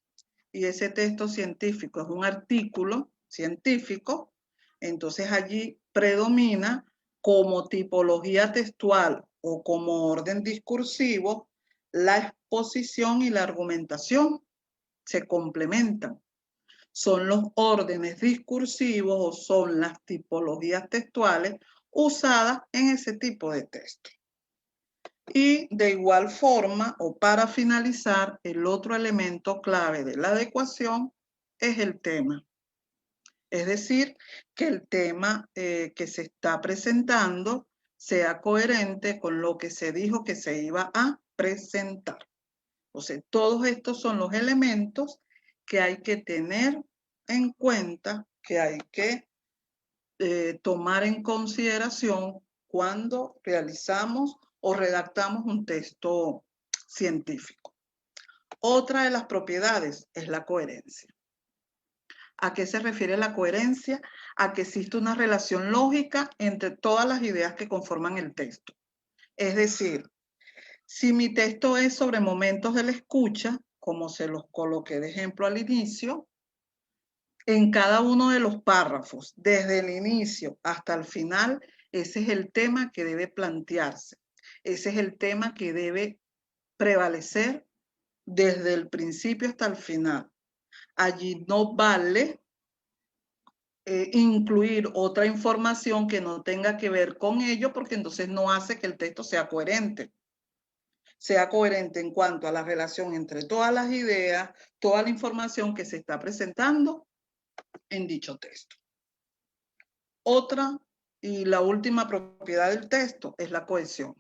y ese texto científico es un artículo científico, entonces allí predomina como tipología textual o como orden discursivo la exposición y la argumentación se complementan. Son los órdenes discursivos o son las tipologías textuales usadas en ese tipo de texto. Y de igual forma, o para finalizar, el otro elemento clave de la adecuación es el tema. Es decir, que el tema que se está presentando sea coherente con lo que se dijo que se iba a presentar. Entonces, todos estos son los elementos que hay que tener en cuenta, que hay que tomar en consideración cuando realizamos o redactamos un texto científico. Otra de las propiedades es la coherencia. ¿A qué se refiere la coherencia? A que existe una relación lógica entre todas las ideas que conforman el texto. Es decir, si mi texto es sobre momentos de la escucha, como se los coloqué de ejemplo al inicio, en cada uno de los párrafos, desde el inicio hasta el final, ese es el tema que debe plantearse. Ese es el tema que debe prevalecer desde el principio hasta el final. Allí no vale incluir otra información que no tenga que ver con ello, porque entonces no hace que el texto sea coherente. Sea coherente en cuanto a la relación entre todas las ideas, toda la información que se está presentando en dicho texto. Otra y la última propiedad del texto es la cohesión.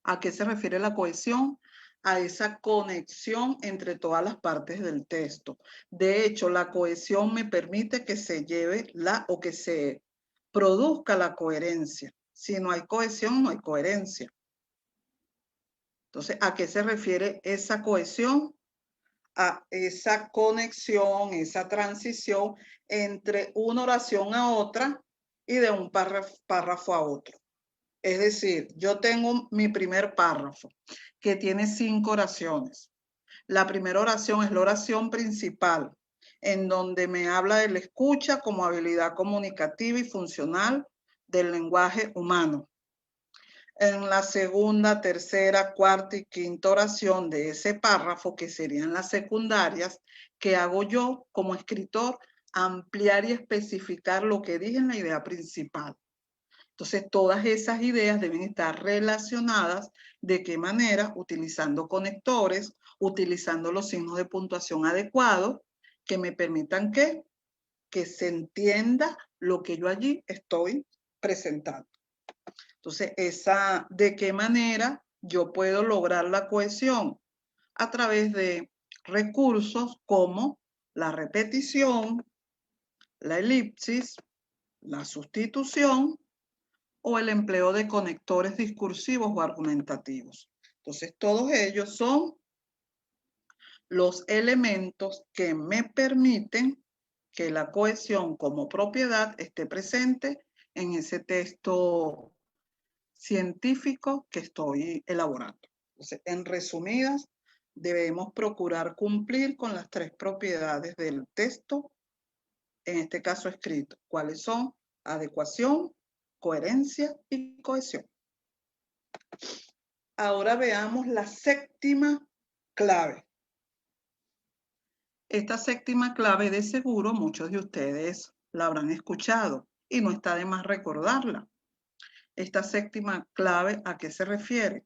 ¿A qué se refiere la cohesión? A esa conexión entre todas las partes del texto. De hecho, la cohesión me permite que se lleve o que se produzca la coherencia. Si no hay cohesión, no hay coherencia. Entonces, ¿a qué se refiere esa cohesión? A esa conexión, esa transición entre una oración a otra y de un párrafo a otro. Es decir, yo tengo mi primer párrafo que tiene 5 oraciones. La primera oración es la oración principal, en donde me habla de la escucha como habilidad comunicativa y funcional del lenguaje humano. En la segunda, tercera, cuarta y quinta oración de ese párrafo, que serían las secundarias, ¿qué hago yo como escritor? Ampliar y especificar lo que dije en la idea principal. Entonces, todas esas ideas deben estar relacionadas. ¿De qué manera? Utilizando conectores, utilizando los signos de puntuación adecuados que me permitan que se entienda lo que yo allí estoy presentando. Entonces, ¿de qué manera yo puedo lograr la cohesión? A través de recursos como la repetición, la elipsis, la sustitución o el empleo de conectores discursivos o argumentativos. Entonces, todos ellos son los elementos que me permiten que la cohesión como propiedad esté presente en ese texto científico que estoy elaborando. Entonces, en resumidas, debemos procurar cumplir con las 3 propiedades del texto, en este caso escrito. ¿Cuáles son? Adecuación, coherencia y cohesión. Ahora veamos la séptima clave. Esta séptima clave, de seguro muchos de ustedes la habrán escuchado y no está de más recordarla. Esta séptima clave, ¿a qué se refiere?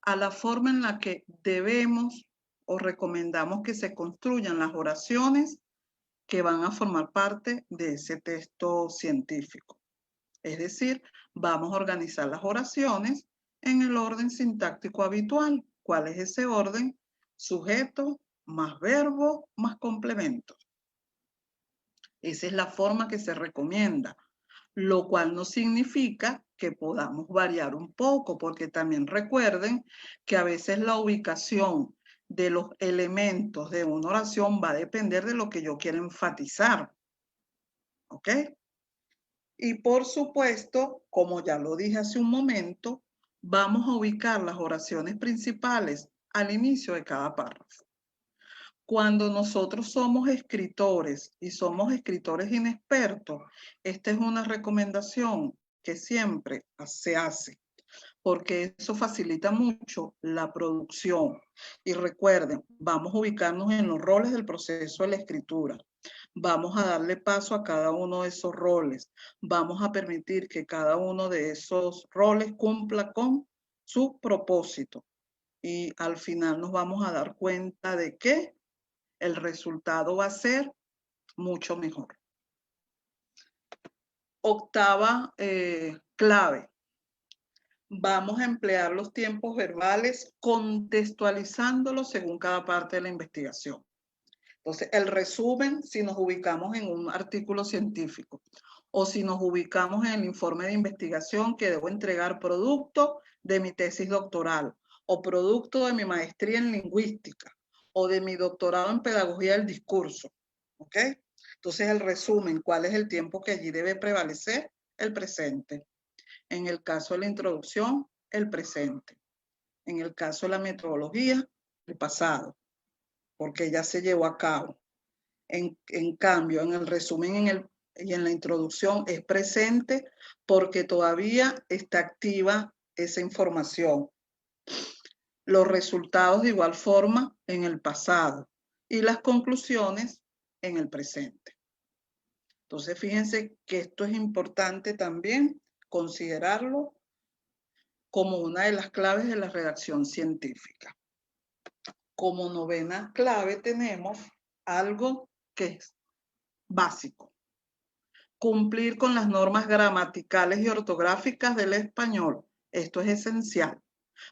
A la forma en la que debemos o recomendamos que se construyan las oraciones que van a formar parte de ese texto científico. Es decir, vamos a organizar las oraciones en el orden sintáctico habitual. ¿Cuál es ese orden? Sujeto más verbo más complemento. Esa es la forma que se recomienda, lo cual no significa que podamos variar un poco, porque también recuerden que a veces la ubicación de los elementos de una oración va a depender de lo que yo quiera enfatizar. ¿Ok? Y por supuesto, como ya lo dije hace un momento, vamos a ubicar las oraciones principales al inicio de cada párrafo. Cuando nosotros somos escritores y somos escritores inexpertos, esta es una recomendación que siempre se hace, porque eso facilita mucho la producción. Y recuerden, vamos a ubicarnos en los roles del proceso de la escritura. Vamos a darle paso a cada uno de esos roles. Vamos a permitir que cada uno de esos roles cumpla con su propósito. Y al final nos vamos a dar cuenta de que el resultado va a ser mucho mejor. Octava clave. Vamos a emplear los tiempos verbales contextualizándolos según cada parte de la investigación. Entonces, el resumen, si nos ubicamos en un artículo científico o si nos ubicamos en el informe de investigación que debo entregar producto de mi tesis doctoral o producto de mi maestría en lingüística o de mi doctorado en pedagogía del discurso. ¿Ok? Entonces, el resumen, ¿cuál es el tiempo que allí debe prevalecer? El presente. En el caso de la introducción, el presente. En el caso de la metodología, el pasado, porque ya se llevó a cabo. En cambio, en el resumen y en la introducción es presente porque todavía está activa esa información. Los resultados de igual forma en el pasado y las conclusiones en el presente. Entonces, fíjense que esto es importante también considerarlo como una de las claves de la redacción científica. Como novena clave tenemos algo que es básico. Cumplir con las normas gramaticales y ortográficas del español. Esto es esencial.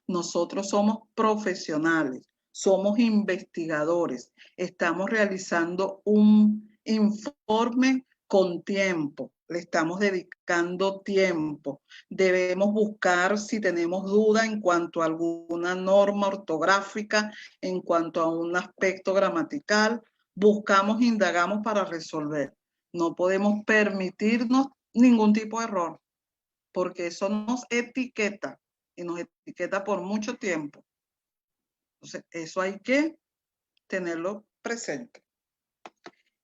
Nosotros somos profesionales, somos investigadores, estamos realizando un informe con tiempo, le estamos dedicando tiempo. Debemos buscar si tenemos duda en cuanto a alguna norma ortográfica, en cuanto a un aspecto gramatical, buscamos, indagamos para resolver. No podemos permitirnos ningún tipo de error, porque eso nos etiqueta y nos etiqueta por mucho tiempo. Entonces, eso hay que tenerlo presente.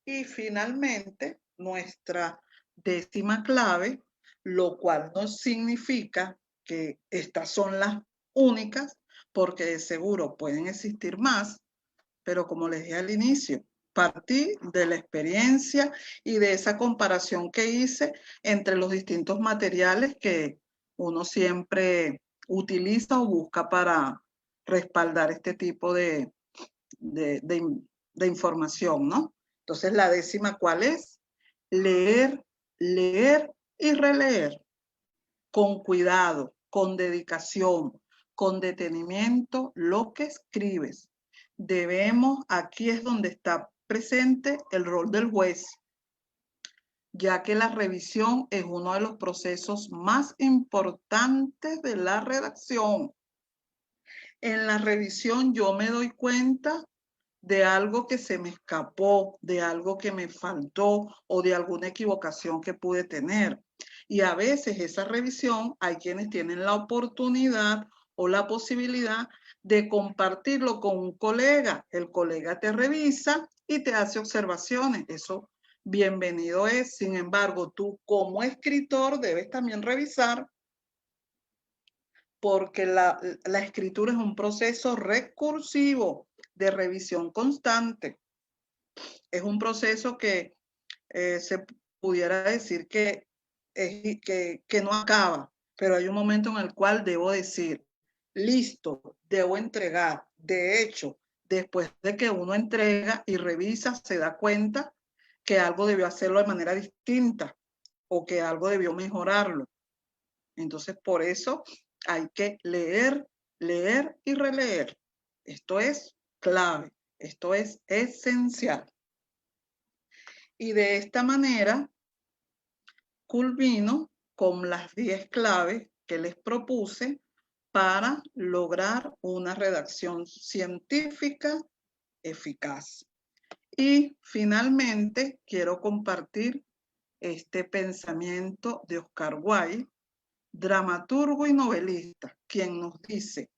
Y finalmente, nuestra décima clave, lo cual no significa que estas son las únicas, porque de seguro pueden existir más, pero como les dije al inicio, partí de la experiencia y de esa comparación que hice entre los distintos materiales que uno siempre utiliza o busca para respaldar este tipo de información, ¿no? Entonces, la décima, ¿cuál es? Leer, leer y releer con cuidado, con dedicación, con detenimiento lo que escribes. Debemos, aquí es donde está presente el rol del juez, ya que la revisión es uno de los procesos más importantes de la redacción. En la revisión yo me doy cuenta de algo que se me escapó, de algo que me faltó o de alguna equivocación que pude tener. Y a veces esa revisión hay quienes tienen la oportunidad o la posibilidad de compartirlo con un colega. El colega te revisa y te hace observaciones. Eso bienvenido es. Sin embargo, tú como escritor debes también revisar, porque la escritura es un proceso recursivo de revisión constante. Es un proceso que se pudiera decir que no acaba, pero hay un momento en el cual debo decir, listo, debo entregar. De hecho, después de que uno entrega y revisa, se da cuenta que algo debió hacerlo de manera distinta o que algo debió mejorarlo. Entonces, por eso hay que leer, leer y releer. Esto es clave, esto es esencial. Y de esta manera culmino con las 10 claves que les propuse para lograr una redacción científica eficaz. Y finalmente quiero compartir este pensamiento de Oscar Wilde, dramaturgo y novelista, quien nos dice,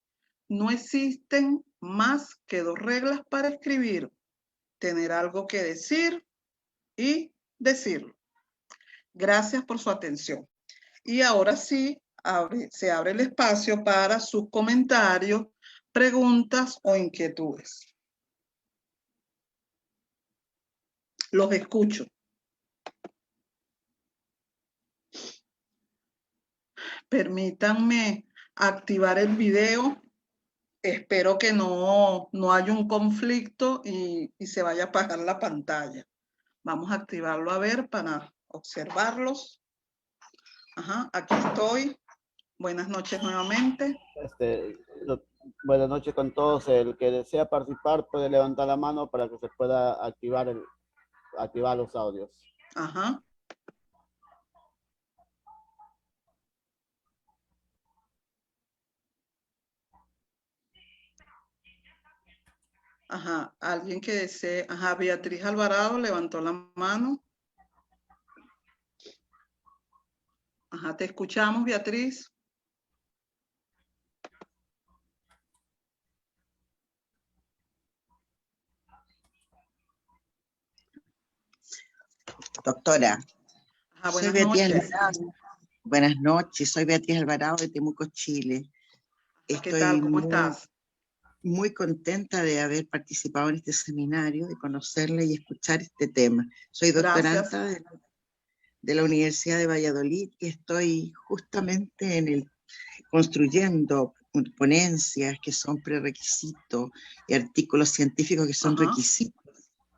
no existen más que 2 reglas para escribir, tener algo que decir y decirlo. Gracias por su atención. Y ahora sí, se abre el espacio para sus comentarios, preguntas o inquietudes. Los escucho. Permítanme activar el video. Espero que no haya un conflicto y se vaya a apagar la pantalla. Vamos a activarlo a ver para observarlos. Ajá, aquí estoy. Buenas noches nuevamente. Buenas noches con todos. El que desea participar puede levantar la mano para que se pueda activar los audios. Ajá. Ajá, alguien que desee. Ajá, Beatriz Alvarado levantó la mano. Ajá, te escuchamos, Beatriz. Doctora, Ajá, soy buenas Beatriz noches. Alvarado. Buenas noches, soy Beatriz Alvarado de Temuco, Chile. ¿Qué tal? ¿Cómo Estoy estás? muy contenta de haber participado en este seminario, de conocerle y escuchar este tema. Soy doctoranda de la Universidad de Valladolid y estoy justamente construyendo ponencias que son prerequisitos y artículos científicos que son requisitos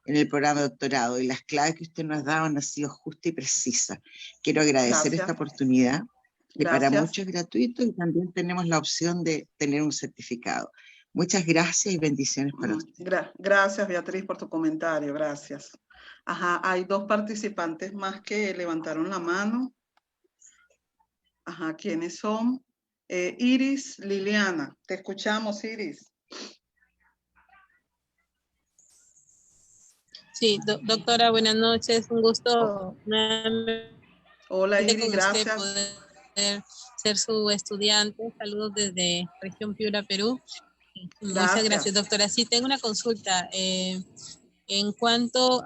en el programa de doctorado, y las claves que usted nos ha dado han sido justas y precisas. Quiero agradecer esta oportunidad, que para muchos es gratuito y también tenemos la opción de tener un certificado. Muchas gracias y bendiciones para usted. Gracias, Beatriz, por tu comentario. Gracias. Ajá, hay 2 participantes más que levantaron la mano. Ajá, ¿quiénes son? Iris Liliana. Te escuchamos, Iris. Sí, doctora, buenas noches. Un gusto Hola, Iris, con gracias. usted poder ser su estudiante. Saludos desde Región Piura, Perú. Muchas gracias, doctora. Sí, tengo una consulta. En cuanto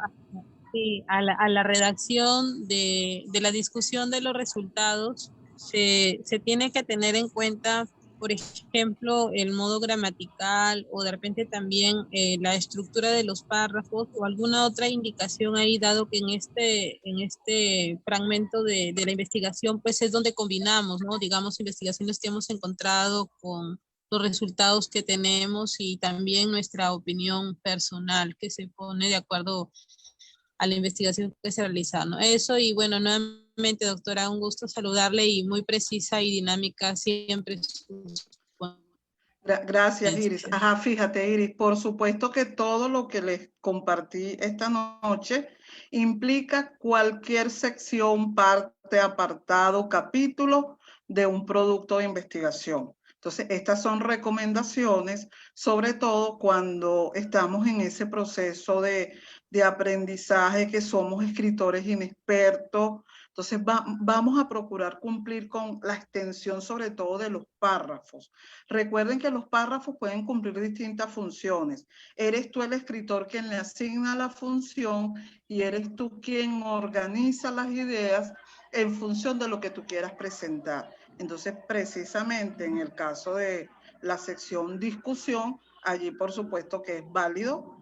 a la redacción de la discusión de los resultados, se tiene que tener en cuenta, por ejemplo, el modo gramatical o de repente también la estructura de los párrafos o alguna otra indicación ahí, dado que en este fragmento de la investigación pues es donde combinamos, ¿no? Digamos, investigaciones que hemos encontrado con los resultados que tenemos y también nuestra opinión personal que se pone de acuerdo a la investigación que se realiza, ¿no? Eso, y bueno, nuevamente, doctora, un gusto saludarle y muy precisa y dinámica siempre. Gracias, Iris. Ajá, fíjate, Iris, por supuesto que todo lo que les compartí esta noche implica cualquier sección, parte, apartado, capítulo de un producto de investigación. Entonces, estas son recomendaciones, sobre todo cuando estamos en ese proceso de aprendizaje, que somos escritores inexpertos. Entonces, vamos a procurar cumplir con la extensión, sobre todo de los párrafos. Recuerden que los párrafos pueden cumplir distintas funciones. Eres tú el escritor quien le asigna la función y eres tú quien organiza las ideas en función de lo que tú quieras presentar. Entonces, precisamente en el caso de la sección discusión, allí por supuesto que es válido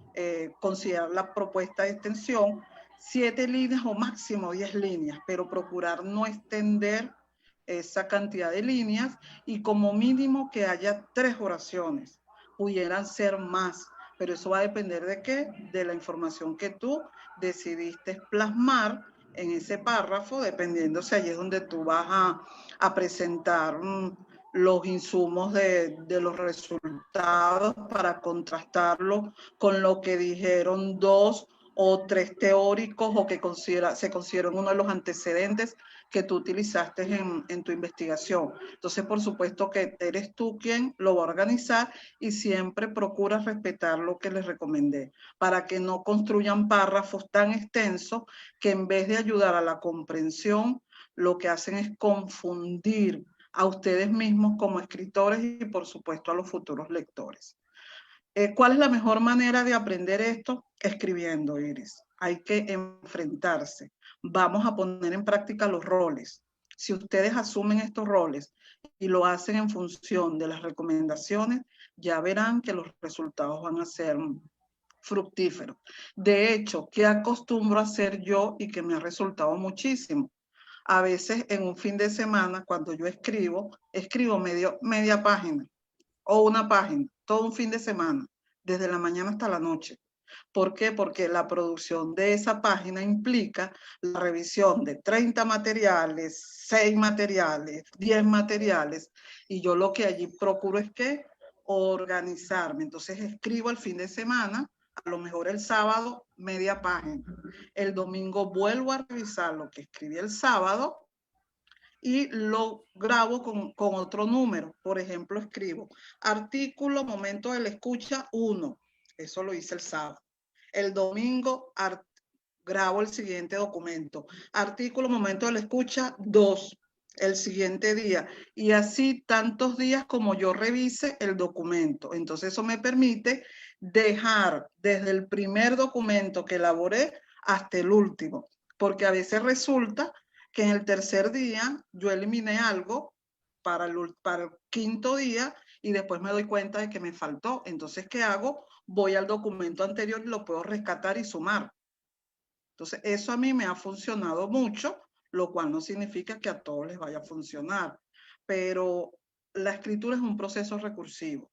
considerar la propuesta de extensión 7 líneas o máximo 10 líneas, pero procurar no extender esa cantidad de líneas y como mínimo que haya 3 oraciones. Pudieran ser más, pero eso va a depender de qué, de la información que tú decidiste plasmar en ese párrafo, dependiendo si allí es donde tú vas a presentar los insumos de los resultados para contrastarlo con lo que dijeron 2 o 3 teóricos o que se consideran uno de los antecedentes que tú utilizaste en tu investigación. Entonces, por supuesto que eres tú quien lo va a organizar y siempre procuras respetar lo que les recomendé, para que no construyan párrafos tan extensos que en vez de ayudar a la comprensión, lo que hacen es confundir a ustedes mismos como escritores y, por supuesto, a los futuros lectores. ¿Cuál es la mejor manera de aprender esto? Escribiendo, Iris. Hay que enfrentarse. Vamos a poner en práctica los roles. Si ustedes asumen estos roles y lo hacen en función de las recomendaciones, ya verán que los resultados van a ser fructíferos. De hecho, ¿qué acostumbro a hacer yo y que me ha resultado muchísimo? A veces en un fin de semana, cuando yo escribo media página o una página, todo un fin de semana, desde la mañana hasta la noche. ¿Por qué? Porque la producción de esa página implica la revisión de 30 materiales, 6 materiales, 10 materiales, y yo lo que allí procuro es que organizarme. Entonces escribo el fin de semana, a lo mejor el sábado, media página. El domingo vuelvo a revisar lo que escribí el sábado y lo grabo con otro número. Por ejemplo, escribo artículo, momento de la escucha 1. Eso lo hice el sábado. El domingo grabo el siguiente documento. Artículo, momento de la escucha 2. El siguiente día. Y así tantos días como yo revise el documento. Entonces eso me permite dejar desde el primer documento que elaboré hasta el último. Porque a veces resulta que en el tercer día yo eliminé algo para el quinto día y después me doy cuenta de que me faltó. Entonces, ¿qué hago? Voy al documento anterior y lo puedo rescatar y sumar. Entonces, eso a mí me ha funcionado mucho, lo cual no significa que a todos les vaya a funcionar. Pero la escritura es un proceso recursivo.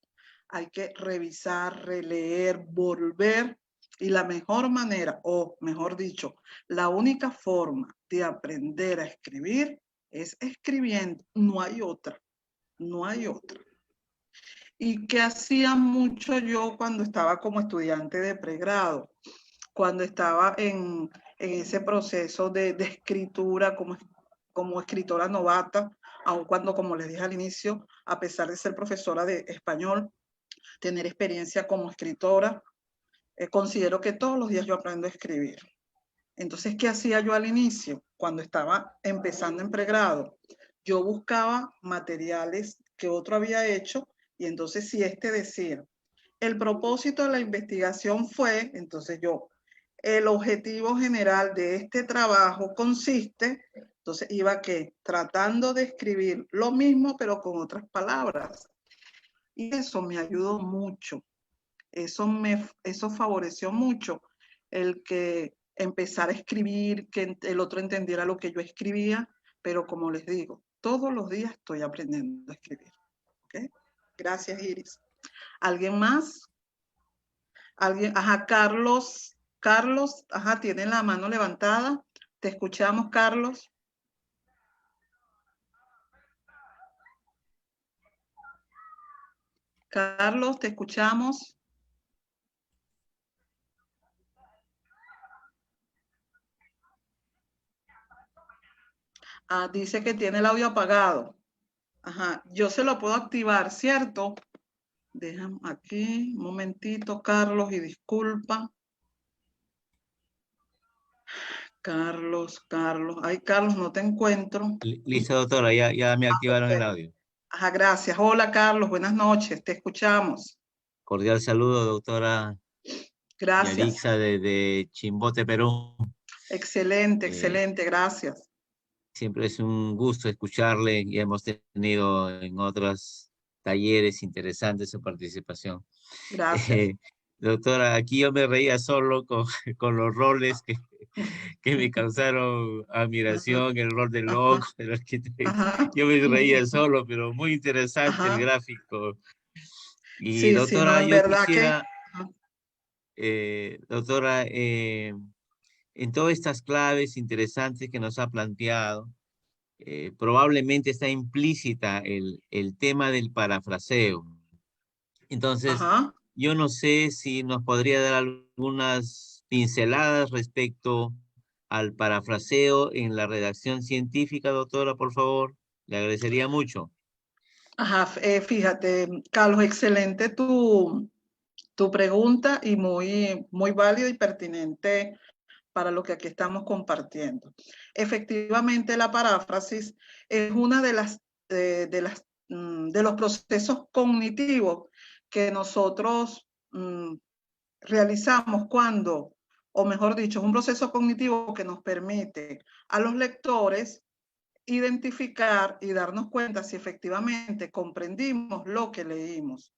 Hay que revisar, releer, volver. Y la mejor manera, o mejor dicho, la única forma de aprender a escribir es escribiendo. No hay otra. No hay otra. ¿Y qué hacía mucho yo cuando estaba como estudiante de pregrado? Cuando estaba en ese proceso de escritura como escritora novata, aun cuando, como les dije al inicio, a pesar de ser profesora de español, tener experiencia como escritora, considero que todos los días yo aprendo a escribir. Entonces, ¿qué hacía yo al inicio? Cuando estaba empezando en pregrado, yo buscaba materiales que otro había hecho y entonces si este decía, el propósito de la investigación fue, entonces yo, el objetivo general de este trabajo consiste, entonces iba que tratando de escribir lo mismo pero con otras palabras. Y eso me ayudó mucho. Eso favoreció mucho el que empezar a escribir, que el otro entendiera lo que yo escribía, pero como les digo, todos los días estoy aprendiendo a escribir. ¿Okay? Gracias, Iris. ¿Alguien más? ¿Alguien? Ajá, Carlos, ajá, tiene la mano levantada. Te escuchamos, Carlos. Carlos, te escuchamos. Ah, dice que tiene el audio apagado. Ajá, yo se lo puedo activar, ¿cierto? Déjame aquí, un momentito, Carlos, y disculpa. Carlos. Ay, Carlos, no te encuentro. Listo, doctora, ya me activaron el audio. Ajá, gracias. Hola, Carlos, buenas noches, te escuchamos. Cordial saludo, doctora. Gracias. Yalixa desde Chimbote, Perú. Excelente, excelente, gracias. Siempre es un gusto escucharle y hemos tenido en otros talleres interesantes su participación. Gracias. Doctora, aquí yo me reía solo con los roles que me causaron admiración, el rol del loco, Ajá, del arquitecto. ajá, Yo me reía solo, pero muy interesante el ajá. gráfico. Y Sí, sí, no, doctora, en yo verdad que... quisiera, Ajá. doctora, en todas estas claves interesantes que nos ha planteado, probablemente está implícita el tema del parafraseo. Entonces, Ajá. yo no sé si nos podría dar algunas pinceladas respecto al parafraseo en la redacción científica, doctora, por favor. Le agradecería mucho. Ajá, fíjate, Carlos, excelente tu pregunta y muy, muy válida y pertinente para lo que aquí estamos compartiendo. Efectivamente, la paráfrasis es una de los procesos cognitivos que nosotros realizamos cuando, o mejor dicho, es un proceso cognitivo que nos permite a los lectores identificar y darnos cuenta si efectivamente comprendimos lo que leímos.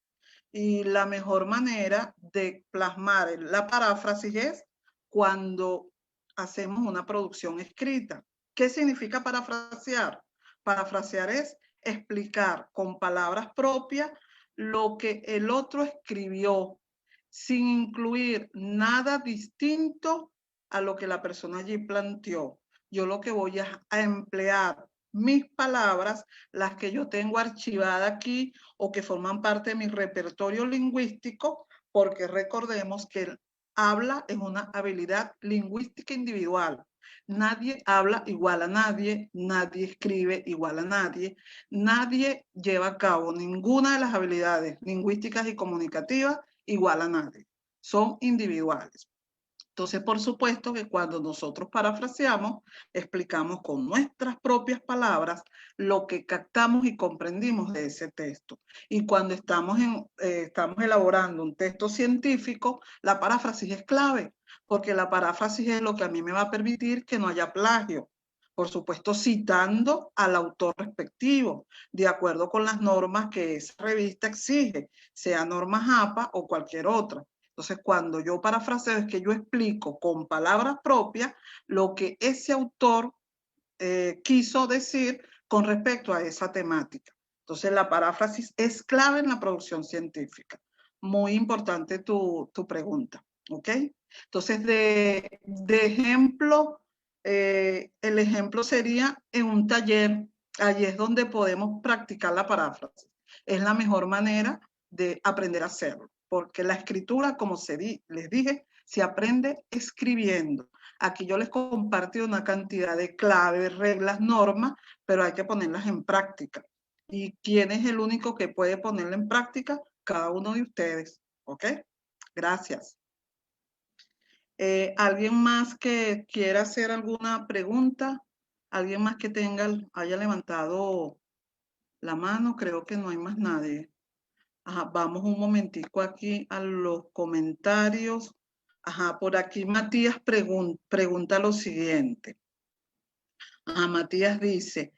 Y la mejor manera de plasmar la paráfrasis es cuando hacemos una producción escrita. ¿Qué significa parafrasear? Parafrasear es explicar con palabras propias lo que el otro escribió, sin incluir nada distinto a lo que la persona allí planteó. Yo lo que voy a emplear mis palabras, las que yo tengo archivadas aquí o que forman parte de mi repertorio lingüístico, porque recordemos que el habla es una habilidad lingüística individual. Nadie habla igual a nadie, nadie escribe igual a nadie, nadie lleva a cabo ninguna de las habilidades lingüísticas y comunicativas igual a nadie. Son individuales. Entonces, por supuesto que cuando nosotros parafraseamos, explicamos con nuestras propias palabras lo que captamos y comprendimos de ese texto. Y cuando estamos elaborando un texto científico, la paráfrasis es clave, porque la paráfrasis es lo que a mí me va a permitir que no haya plagio. Por supuesto, citando al autor respectivo, de acuerdo con las normas que esa revista exige, sea norma JAPA o cualquier otra. Entonces, cuando yo parafraseo es que yo explico con palabras propias lo que ese autor quiso decir con respecto a esa temática. Entonces, la paráfrasis es clave en la producción científica. Muy importante tu pregunta, ¿ok? Entonces, de ejemplo, el ejemplo sería en un taller. Allí es donde podemos practicar la paráfrasis. Es la mejor manera de aprender a hacerlo, porque la escritura, como les dije, se aprende escribiendo. Aquí yo les compartí una cantidad de claves, reglas, normas, pero hay que ponerlas en práctica. ¿Y quién es el único que puede ponerla en práctica? Cada uno de ustedes, ¿ok? Gracias. ¿Alguien más que quiera hacer alguna pregunta? ¿Alguien más que haya levantado la mano? Creo que no hay más nadie. Ajá, vamos un momentico aquí a los comentarios. Ajá, por aquí Matías pregunta lo siguiente. Ajá, Matías dice,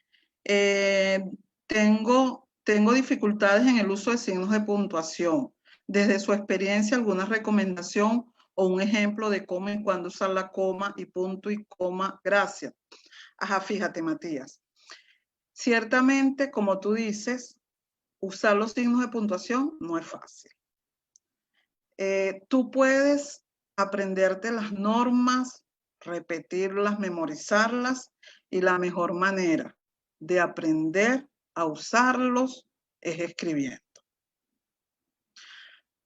tengo dificultades en el uso de signos de puntuación. Desde su experiencia, ¿alguna recomendación o un ejemplo de cómo y cuándo usar la coma y punto y coma? Gracias. Ajá, fíjate, Matías. Ciertamente, como tú dices, usar los signos de puntuación no es fácil. Tú puedes aprenderte las normas, repetirlas, memorizarlas, y la mejor manera de aprender a usarlos es escribiendo.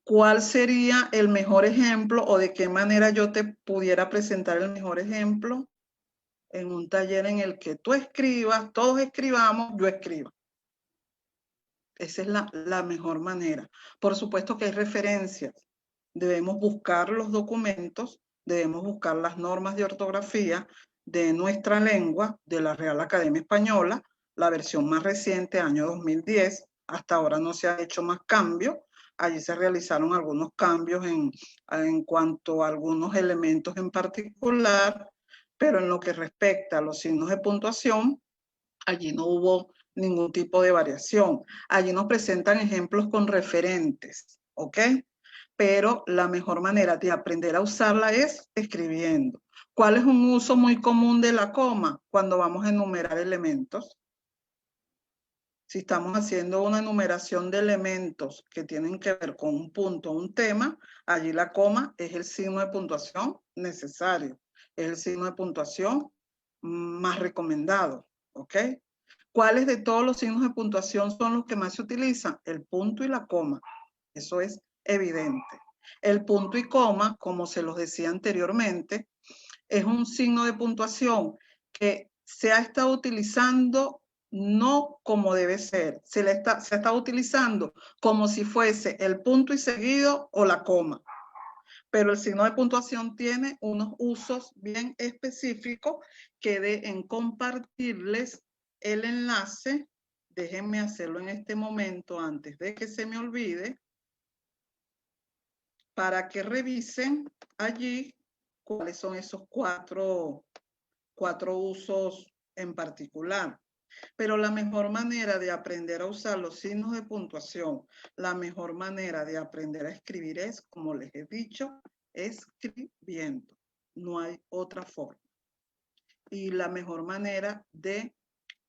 ¿Cuál sería el mejor ejemplo o de qué manera yo te pudiera presentar el mejor ejemplo? En un taller en el que tú escribas, todos escribamos, yo escriba. Esa es la mejor manera. Por supuesto que hay referencias. Debemos buscar los documentos, debemos buscar las normas de ortografía de nuestra lengua, de la Real Academia Española, la versión más reciente, año 2010. Hasta ahora no se ha hecho más cambios. Allí se realizaron algunos cambios en cuanto a algunos elementos en particular, pero en lo que respecta a los signos de puntuación, allí no hubo ningún tipo de variación. Allí nos presentan ejemplos con referentes, ¿ok? pero la mejor manera de aprender a usarla es escribiendo. ¿Cuál es un uso muy común de la coma? Cuando vamos a enumerar elementos. Si estamos haciendo una enumeración de elementos que tienen que ver con un punto o un tema, allí la coma es el signo de puntuación necesario. Es el signo de puntuación más recomendado, ¿ok? ¿Cuáles de todos los signos de puntuación son los que más se utilizan? El punto y la coma. Eso es evidente. El punto y coma, como se los decía anteriormente, es un signo de puntuación que se ha estado utilizando no como debe ser, se está utilizando como si fuese el punto y seguido o la coma. Pero el signo de puntuación tiene unos usos bien específicos que en compartirles el enlace. Déjenme hacerlo en este momento antes de que se me olvide, para que revisen allí cuáles son esos cuatro usos en particular. Pero la mejor manera de aprender a usar los signos de puntuación, la mejor manera de aprender a escribir es, como les he dicho, escribiendo. No hay otra forma. Y la mejor manera de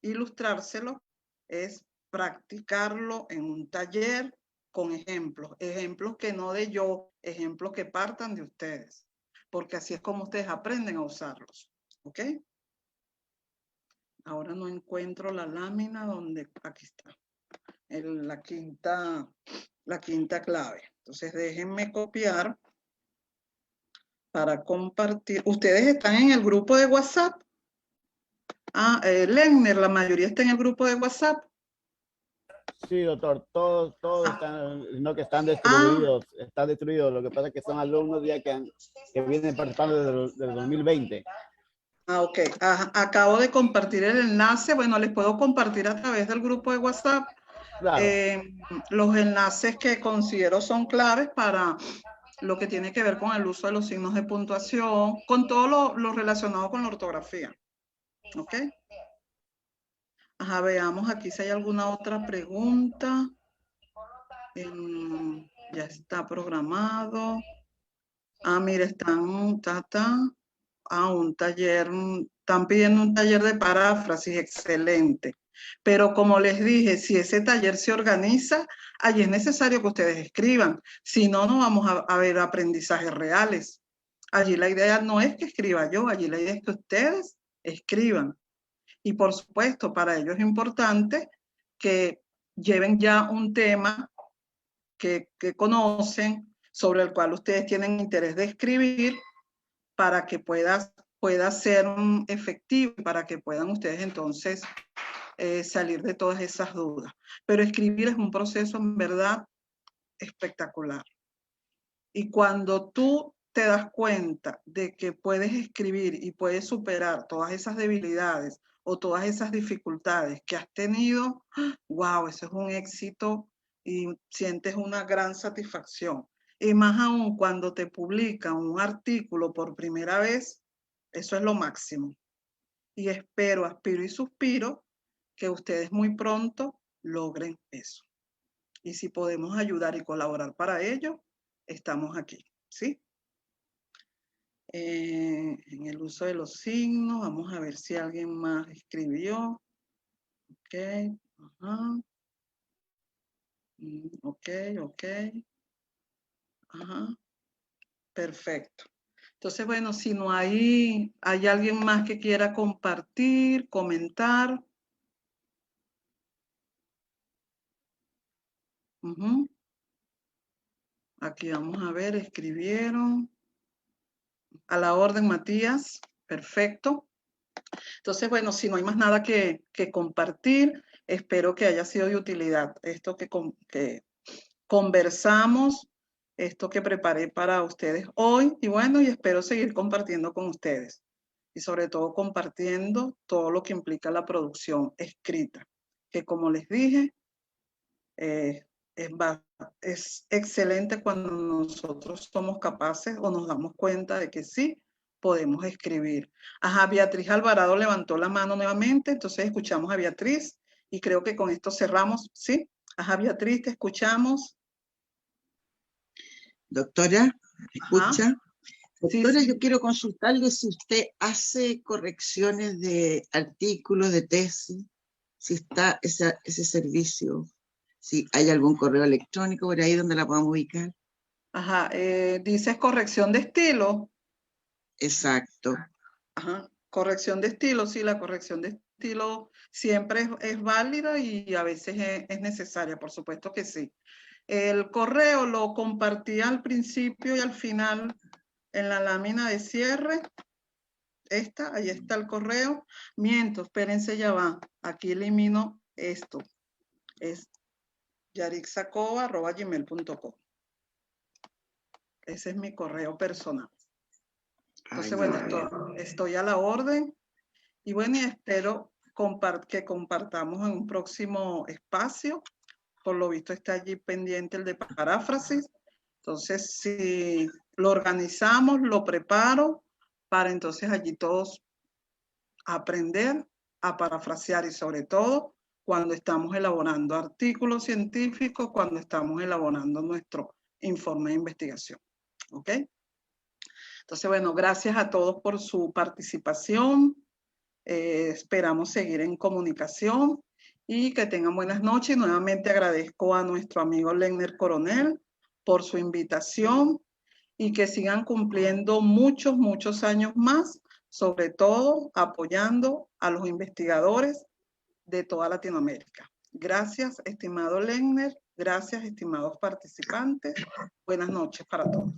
ilustrárselo es practicarlo en un taller con ejemplos. Ejemplos que no de yo, ejemplos que partan de ustedes. Porque así es como ustedes aprenden a usarlos. ¿Ok? Ahora no encuentro la lámina donde, aquí está, la quinta clave. Entonces déjenme copiar para compartir. ¿Ustedes están en el grupo de WhatsApp? Ah, Lenner, la mayoría está en el grupo de WhatsApp. Sí, doctor, todos están, no que están destruidos, están destruidos. Lo que pasa es que son alumnos ya que vienen participando desde el 2020. Ah, ok. Acabo de compartir el enlace. Bueno, les puedo compartir a través del grupo de WhatsApp Claro. Los enlaces que considero son claves para lo que tiene que ver con el uso de los signos de puntuación, con todo lo relacionado con la ortografía. ¿Ok? Ajá, veamos aquí si hay alguna otra pregunta. Ya está programado. Ah, mire, un taller, están pidiendo un taller de paráfrasis, excelente. Pero como les dije, si ese taller se organiza, allí es necesario que ustedes escriban. Si no, no vamos a ver aprendizajes reales. Allí la idea no es que escriba yo, allí la idea es que ustedes escriban. Y por supuesto, para ello es importante que lleven ya un tema que conocen, sobre el cual ustedes tienen interés de escribir, para que pueda ser efectivo, para que puedan ustedes entonces salir de todas esas dudas. Pero escribir es un proceso en verdad espectacular. Y cuando tú te das cuenta de que puedes escribir y puedes superar todas esas debilidades o todas esas dificultades que has tenido, wow, eso es un éxito y sientes una gran satisfacción. Y más aún cuando te publican un artículo por primera vez, eso es lo máximo. Y espero, aspiro y suspiro que ustedes muy pronto logren eso. Y si podemos ayudar y colaborar para ello, estamos aquí, ¿sí? En el uso de los signos, vamos a ver si alguien más escribió. Ok, ajá. Ok. Ajá. Perfecto. Entonces, bueno, si no hay alguien más que quiera compartir, comentar. Aquí vamos a ver, escribieron. A la orden, Matías. Perfecto. Entonces, bueno, si no hay más nada que compartir, espero que haya sido de utilidad esto que conversamos, esto que preparé para ustedes hoy. Y bueno, y espero seguir compartiendo con ustedes. Y sobre todo compartiendo todo lo que implica la producción escrita, que como les dije, es excelente cuando nosotros somos capaces o nos damos cuenta de que sí podemos escribir. Ajá, Beatriz Alvarado levantó la mano nuevamente, entonces escuchamos a Beatriz y creo que con esto cerramos, ¿sí? Ajá, Beatriz, te escuchamos. Doctora, ¿me escucha? Doctora, sí. yo quiero consultarle si usted hace correcciones de artículos, de tesis, si está ese servicio, si hay algún correo electrónico por ahí donde la podamos ubicar. Ajá, dices corrección de estilo. Exacto. Ajá, corrección de estilo, sí, la corrección de estilo siempre es válida y a veces es necesaria, por supuesto que sí. El correo lo compartí al principio y al final en la lámina de cierre. Ahí está el correo. Miento, espérense, ya va. Aquí elimino esto. Es yarixacoba@gmail.com. Ese es mi correo personal. Entonces, bueno, estoy a la orden. Y bueno, y espero que compartamos en un próximo espacio. Por lo visto está allí pendiente el de paráfrasis. Entonces, si lo organizamos, lo preparo para entonces allí todos aprender a parafrasear y sobre todo cuando estamos elaborando artículos científicos, cuando estamos elaborando nuestro informe de investigación. ¿Ok? Entonces, bueno, gracias a todos por su participación. Esperamos seguir en comunicación y que tengan buenas noches. Y nuevamente agradezco a nuestro amigo Lenner Coronel por su invitación y que sigan cumpliendo muchos, muchos años más, sobre todo apoyando a los investigadores de toda Latinoamérica. Gracias, estimado Lenner. Gracias, estimados participantes. Buenas noches para todos.